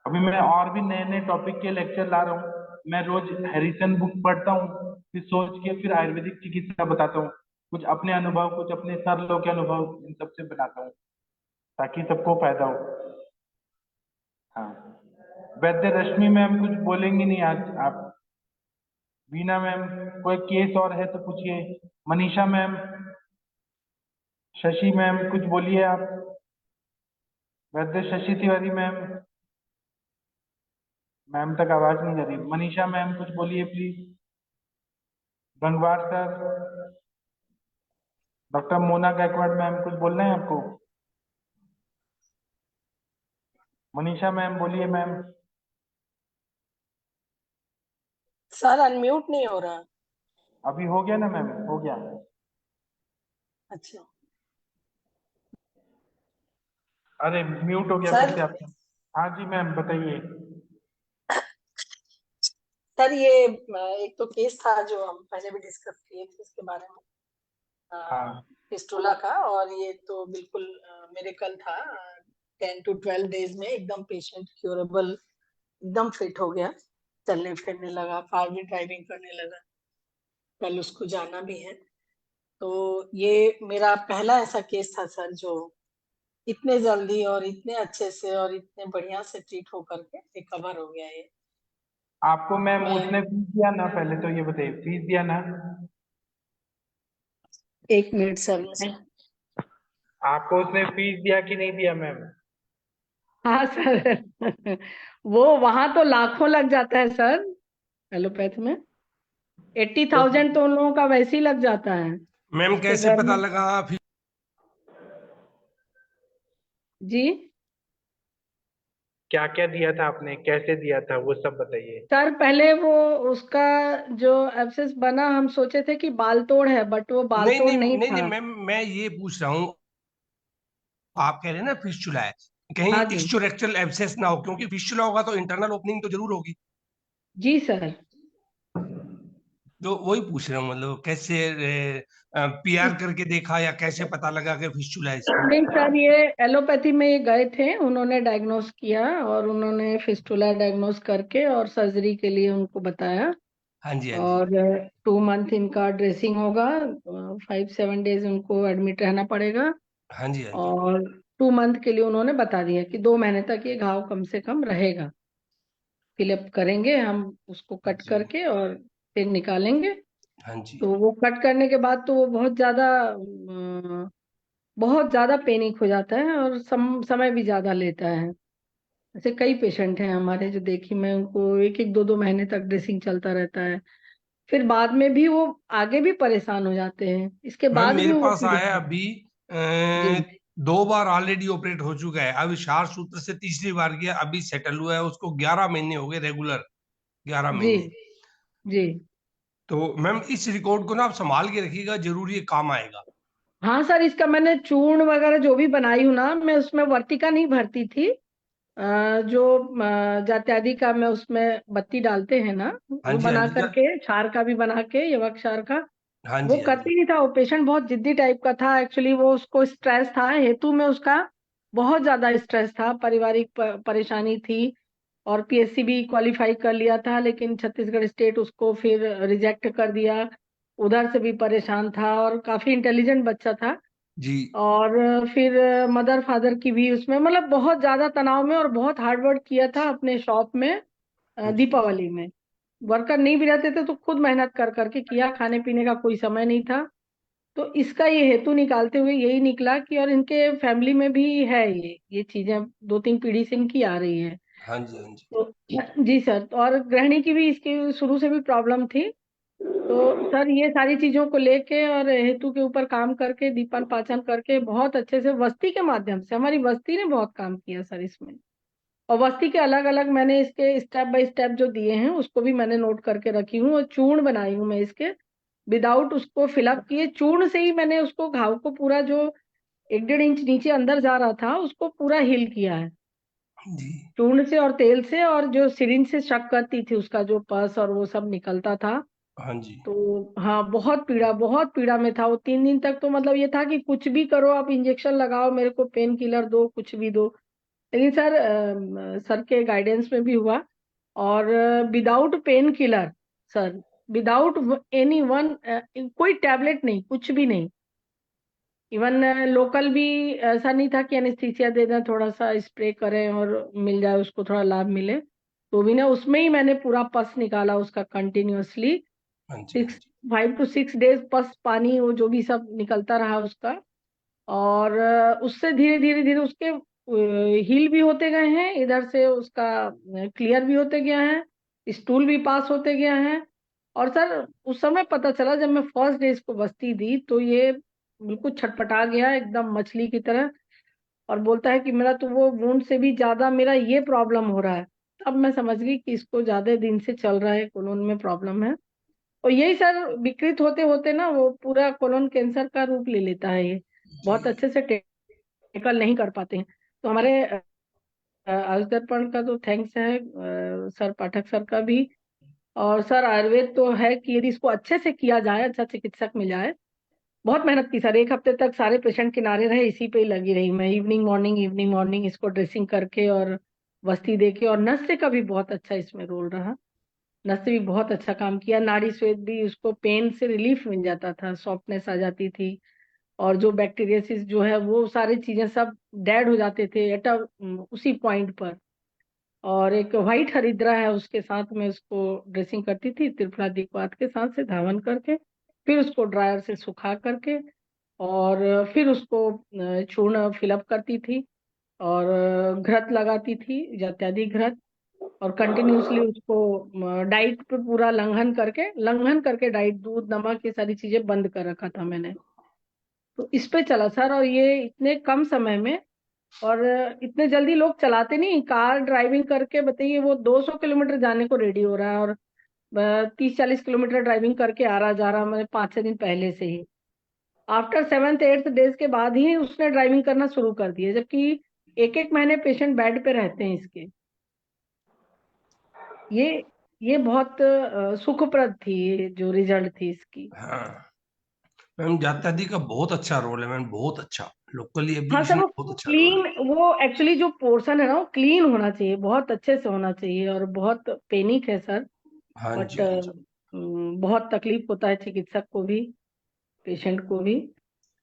अभी मैं और भी नए नए टॉपिक के लेक्चर ला रहा हूँ। मैं रोज हैरिसन बुक पढ़ता हूँ, फिर सोच के फिर आयुर्वेदिक चिकित्सा बताता हूँ। कुछ अपने अनुभव, कुछ अपने सर लोग के अनुभव, इन सबसे बनाता हूँ ताकि सबको फायदा हो। हाँ, वैद्य रश्मि मैम कुछ बोलेंगी नहीं आज आप? वीना मैम, कोई केस और है तो पूछिए। मनीषा मैम, शशि मैम, कुछ बोलिए आप। वैद्य शशि तिवारी मैम, मैम तक आवाज नहीं जा रही। मनीषा मैम कुछ बोलिए please. Gangwar sir, doctor Mona Gaikwad ma'am कुछ बोलना है आपको? मनीषा मैम बोलिए मैम। सर अनम्यूट नहीं हो रहा। अभी हो गया ना मैम, हो गया। अच्छा अरे म्यूट हो गया सर। फिर से आपका। हाँ जी मैम बताइए। सर ये एक तो केस था जो हम पहले भी डिस्कस किए थे इसके बारे में, हाँ फिस्टुला का, और ये तो बिल्कुल मिरेकल था। 10 to 12 डेज में एकदम पेशेंट क्यूरेबल, एकदम फिट हो गया, चलने फिरने लगा, कार भी ड्राइविंग करने लगा। कल उसको जाना भी है। तो ये मेरा पहला ऐसा केस था सर जो इतने जल्दी और इतने अच्छे से और इतने बढ़िया से ट्रीट होकर के रिकवर हो गया ये। आपको मैम मैं उसने फीस दिया ना? पहले तो ये बताइए, फीस दिया ना? 1 मिनट सर मैं। आपको उसने फीस दिया कि नहीं दिया मैम? हाँ सर वो वहां तो लाखों लग जाता है सर एलोपैथ में। 80,000 तो उन लोगों का वैसे ही लग जाता है। मैम उसके कैसे घर पता में लगा जी क्या क्या दिया था आपने, कैसे दिया था, वो सब बताइए। सर, पहले वो उसका जो एब्सेस बना, हम सोचे थे कि बाल तोड़ है, बट वो बाल नहीं तोड़ नहीं नहीं नहीं नहीं था। मैम, मैं ये पूछ रहा हूँ, आप कह रहे हैं ना फिस्चुला है, कहीं हाँ जी एक्स्ट्रोरेक्टल एब्सेस ना हो, क्योंकि फिस्चुला होगा तो इंटरनल ओपनिंग तो जरूर होगी। जी सर। तो वही पूछ रहा हूँ, मतलब कैसे पीआर करके देखा या कैसे पता लगा कि फिस्चुला है इसमें? नहीं सर, ये एलोपैथी में ये गए थे, उन्होंने डायग्नोस किया और उन्होंने फिस्टुला डायग्नोस करके और सर्जरी के लिए उनको बताया। हाँ जी हाँ जी और 2 मंथ इनका ड्रेसिंग होगा, 5-7 डेज उनको एडमिट रहना पड़ेगा। हाँ जी हाँ जी और 2 मंथ के लिए उन्होंने बता दिया कि 2 महीने तक ये घाव कम से कम रहेगा। फिलअप करेंगे हम उसको कट जी करके और फिर निकालेंगे। हाँ जी तो वो कट करने के बाद तो वो बहुत ज्यादा पेनिक हो जाता है और समय भी ज्यादा लेता है। ऐसे कई पेशेंट हैं हमारे जो देखी मैं, उनको 1-1 2-2 महीने तक ड्रेसिंग चलता रहता है। फिर बाद में भी वो आगे भी परेशान हो जाते हैं, इसके मैम बाद मेरे भी वो पास पीड़ित आया है। अभी जी 2 बार ऑलरेडी ऑपरेट हो चुका है, अब क्षार सूत्र से तीसरी बार गया, अभी सेटल हुआ है, उसको 11 महीने हो गए रेगुलर, 11 जी महीने। जी। तो मैम इस रिकॉर्ड को ना आप संभाल के रखिएगा, जरूर ये काम आएगा। हाँ सर, इसका मैंने चूर्ण वगैरह जो भी बनाई हूँ ना, मैं उसमें वर्तिका नहीं भरती थी। जो जात्यादि का मैं उसमें बत्ती डालते हैं ना, हाँ वो जी हाँ बना जी करके क्षार का भी बना के, यवक क्षार का हाँ वो जी हाँ जी करती नहीं था। वो पेशेंट बहुत जिद्दी टाइप का था एक्चुअली, वो उसको स्ट्रेस था, हेतु में उसका बहुत ज्यादा स्ट्रेस था, पारिवारिक परेशानी थी। और पीएससी भी क्वालिफाई कर लिया था, लेकिन छत्तीसगढ़ स्टेट उसको फिर रिजेक्ट कर दिया। उधर से भी परेशान था और काफी इंटेलिजेंट बच्चा था। जी और फिर मदर फादर की भी उसमें, मतलब बहुत ज्यादा तनाव में, और बहुत हार्ड वर्क किया था अपने शॉप में। जी दीपावली में वर्कर नहीं भी रहते थे तो खुद मेहनत कर करके किया, खाने पीने का कोई समय नहीं था। तो इसका ये हेतु निकालते हुए यही निकला कि, और इनके फैमिली में भी है ये चीजें 2-3 पीढ़ी से इनकी आ रही है। हाँ जी हाँ जी तो जी सर, तो और गृहिणी की भी इसकी शुरू से भी प्रॉब्लम थी। तो सर ये सारी चीजों को लेके और हेतु के ऊपर काम करके, दीपन पाचन करके, बहुत अच्छे से वस्ती के माध्यम से, हमारी वस्ती ने बहुत काम किया सर इसमें। और वस्ती के अलग अलग मैंने इसके स्टेप बाय स्टेप जो दिए हैं उसको भी मैंने नोट करके रखी हूँ, और चूर्ण बनाई हूँ मैं इसके, विदाउट उसको फिलअप किए चूर्ण से ही मैंने उसको घाव को पूरा जो 1-1.5 इंच नीचे अंदर जा रहा था उसको पूरा हील किया है, जी चूर्ण से और तेल से। और जो सिरिंज से शक करती थी उसका जो पस और वो सब निकलता था। हाँ जी तो हाँ, बहुत पीड़ा में था वो 3 दिन तक। तो मतलब ये था कि कुछ भी करो, आप इंजेक्शन लगाओ, मेरे को पेन किलर दो, कुछ भी दो। लेकिन सर सर के गाइडेंस में भी हुआ। और without pain killer sir, without any one, कोई टैबलेट नहीं, कुछ भी नहीं। इवन लोकल भी ऐसा नहीं था कि एनेस्थीसिया दे दें, थोड़ा सा स्प्रे करें और मिल जाए उसको थोड़ा लाभ मिले। तो भी ना, उसमें ही मैंने पूरा पस निकाला उसका कंटिन्यूअसली। हाँ जी 5 to 6 डेज पस पानी वो जो भी सब निकलता रहा उसका। और उससे धीरे धीरे धीरे उसके हील भी होते गए हैं, इधर से उसका क्लियर भी होते गया है, स्टूल भी पास होते गया है। और सर उस समय पता चला जब मैं फर्स्ट डे इसको बस्ती दी तो ये बिल्कुल छटपटा गया एकदम मछली की तरह, और बोलता है कि मेरा तो वो वुंड से भी ज्यादा मेरा ये प्रॉब्लम हो रहा है। अब मैं समझ गई कि इसको ज्यादा दिन से चल रहा है, कोलोन में प्रॉब्लम है। और यही सर विकृत होते होते ना वो पूरा कोलोन कैंसर का रूप ले लेता है, ये बहुत अच्छे से टैकल नहीं कर पाते हैं। तो हमारे आज दर्पण का तो थैंक्स है, सर पाठक सर का भी। और सर आयुर्वेद तो है कि यदि इसको अच्छे से किया जाए, अच्छा चिकित्सक मिल जाए। बहुत मेहनत की सर, 1 हफ्ते तक सारे पेशेंट किनारे रहे, इसी पे ही लगी रही मैं, इवनिंग मॉर्निंग इसको ड्रेसिंग करके और वस्ती देके। और नस्य का भी बहुत अच्छा इसमें रोल रहा, नस्य भी बहुत अच्छा काम किया। नाड़ी श्वेत भी उसको पेन से रिलीफ मिल जाता था, सॉफ्टनेस आ जाती थी, और जो बैक्टीरियासिस जो है वो सारी चीजें सब डेड हो जाते थे एट उसी पॉइंट पर। और एक व्हाइट हरिद्रा है, उसके साथ में उसको ड्रेसिंग करती थी त्रिफला दिक्पात के साथ से धावन करके, फिर उसको ड्रायर से सुखा करके, और फिर उसको चूर्ण फिलअप करती थी, और घृत लगाती थी, अत्यधिक घृत, और कंटिन्यूसली उसको डाइट पे पूरा लंघन करके डाइट, दूध नमक ये सारी चीजें बंद कर रखा था मैंने। तो इस पे चला सर, और ये इतने कम समय में, और इतने जल्दी लोग चलाते नहीं, कार ड्राइविंग करके बताइए वो 200 किलोमीटर जाने को रेडी हो रहा है, और 30-40 किलोमीटर ड्राइविंग करके आ रहा जा रहा, मैंने 5-6 दिन पहले से ही, आफ्टर 7th-8th डेज के बाद ही उसने ड्राइविंग करना शुरू कर दिया, जबकि 1-1 महीने पेशेंट बेड पे रहते हैं इसके। ये बहुत सुखप्रद थी, ये जो रिजल्ट थी इसकी। हाँ मैम, जाता दी का बहुत अच्छा रोल है मैम, बहुत अच्छा लोकली हाँ एप्लीकेशन सर, में वो बहुत अच्छा रोल है। क्लीन, वो एक्चुअली जो पोर्शन है ना वो क्लीन होना चाहिए, बहुत अच्छे से होना चाहिए, और बहुत पेनिक है सर, हाँ बट जी, हाँ जी। बहुत तकलीफ होता है चिकित्सक को भी, पेशेंट को भी।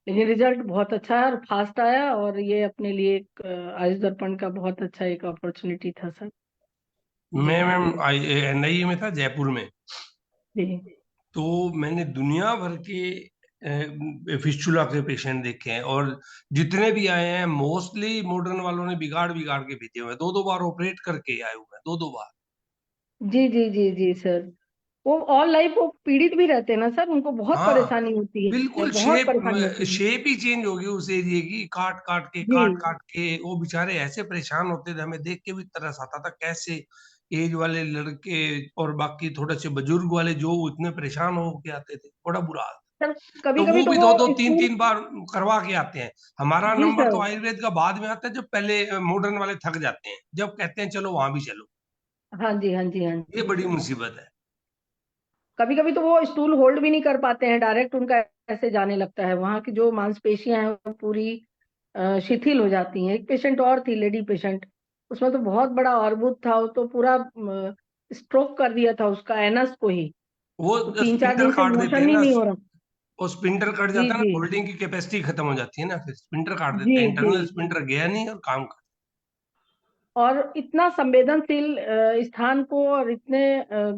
लेकिन रिजल्ट बहुत अच्छा है और फास्ट आया, और ये अपने लिए एक आयुष दर्पण का बहुत अच्छा एक अपॉर्चुनिटी था सर। मैं जी मैम एनआईए में था जयपुर में, जी तो मैंने दुनिया भर के फिस्चुला के पेशेंट देखे हैं, और जितने भी आए हैं मोस्टली मॉडर्न वालों ने बिगाड़ बिगाड़ के भेजे हुए हैं, 2-2 बार ऑपरेट करके आए हुए हैं, 2-2 बार। जी सर, वो ऑल लाइफ वो पीड़ित भी रहते हैं ना सर, उनको बहुत हाँ परेशानी होती है, बिल्कुल, बहुत परेशानी होती है। शेप ही चेंज हो गई उस एरिया की, जी काट काट के वो बेचारे ऐसे परेशान होते थे, हमें देख के भी तरस आता था, कैसे एज वाले लड़के और बाकी थोड़े से बुजुर्ग वाले जो इतने परेशान हो के आते थे, बड़ा बुरा हाल। सर, कभी तो कभी वो तो भी वो 2-2 स्कूल, 3-3 बार करवा के आते हैं। हमारा जी नंबर सर, तो आयुर्वेद का बाद में आता है, जब पहले मॉडर्न वाले थक जाते हैं, जब कहते हैं चलो वहां भी चलो। हाँ जी हाँ जी हाँ ये जी बड़ी सर। मुसीबत है। कभी कभी तो वो स्टूल होल्ड भी नहीं कर पाते हैं, डायरेक्ट उनका ऐसे जाने लगता है, वहां की जो मांसपेशियां हैं वो पूरी शिथिल हो जाती हैं। एक पेशेंट और थी, लेडी पेशेंट, उसमें तो बहुत बड़ा अर्बुद था, वो तो पूरा स्ट्रोक कर दिया था उसका, एनस को ही, वो तो 3-4 स्पिंडर दिन से काट देते हैं मोशन ही ना, नहीं हो रहा। वो स्पिंडर कट जी जाता है ना, जी होल्डिंग की कैपेसिटी खत्म हो जाती है ना, फिर स्पिंडर काट जी देते हैं, जी इंटरनल जी। स्पिंडर गया नहीं और काम कर। और इतना संवेदनशील स्थान को और इतने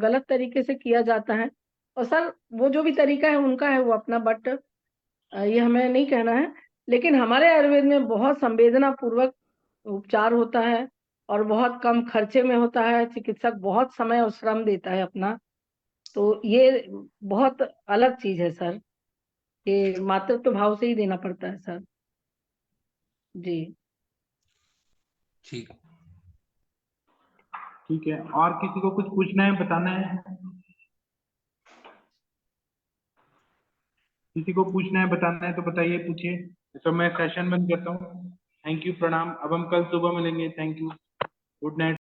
गलत तरीके से किया जाता है। और सर वो जो भी तरीका है उनका है, वो अपना, बट ये हमें नहीं कहना है। लेकिन हमारे आयुर्वेद में बहुत संवेदना पूर्वक उपचार होता है, और बहुत कम खर्चे में होता है, चिकित्सक बहुत समय और श्रम देता है अपना। तो ये बहुत अलग चीज है सर, ये मातृत्व भाव से ही देना पड़ता है सर। जी ठीक। ठीक है, और किसी को कुछ पूछना है, बताना है? किसी को पूछना है, बताना है तो बताइए, पूछिए। तो मैं सेशन बंद करता हूँ। थैंक यू, प्रणाम। अब हम कल सुबह मिलेंगे। Thank you, good night.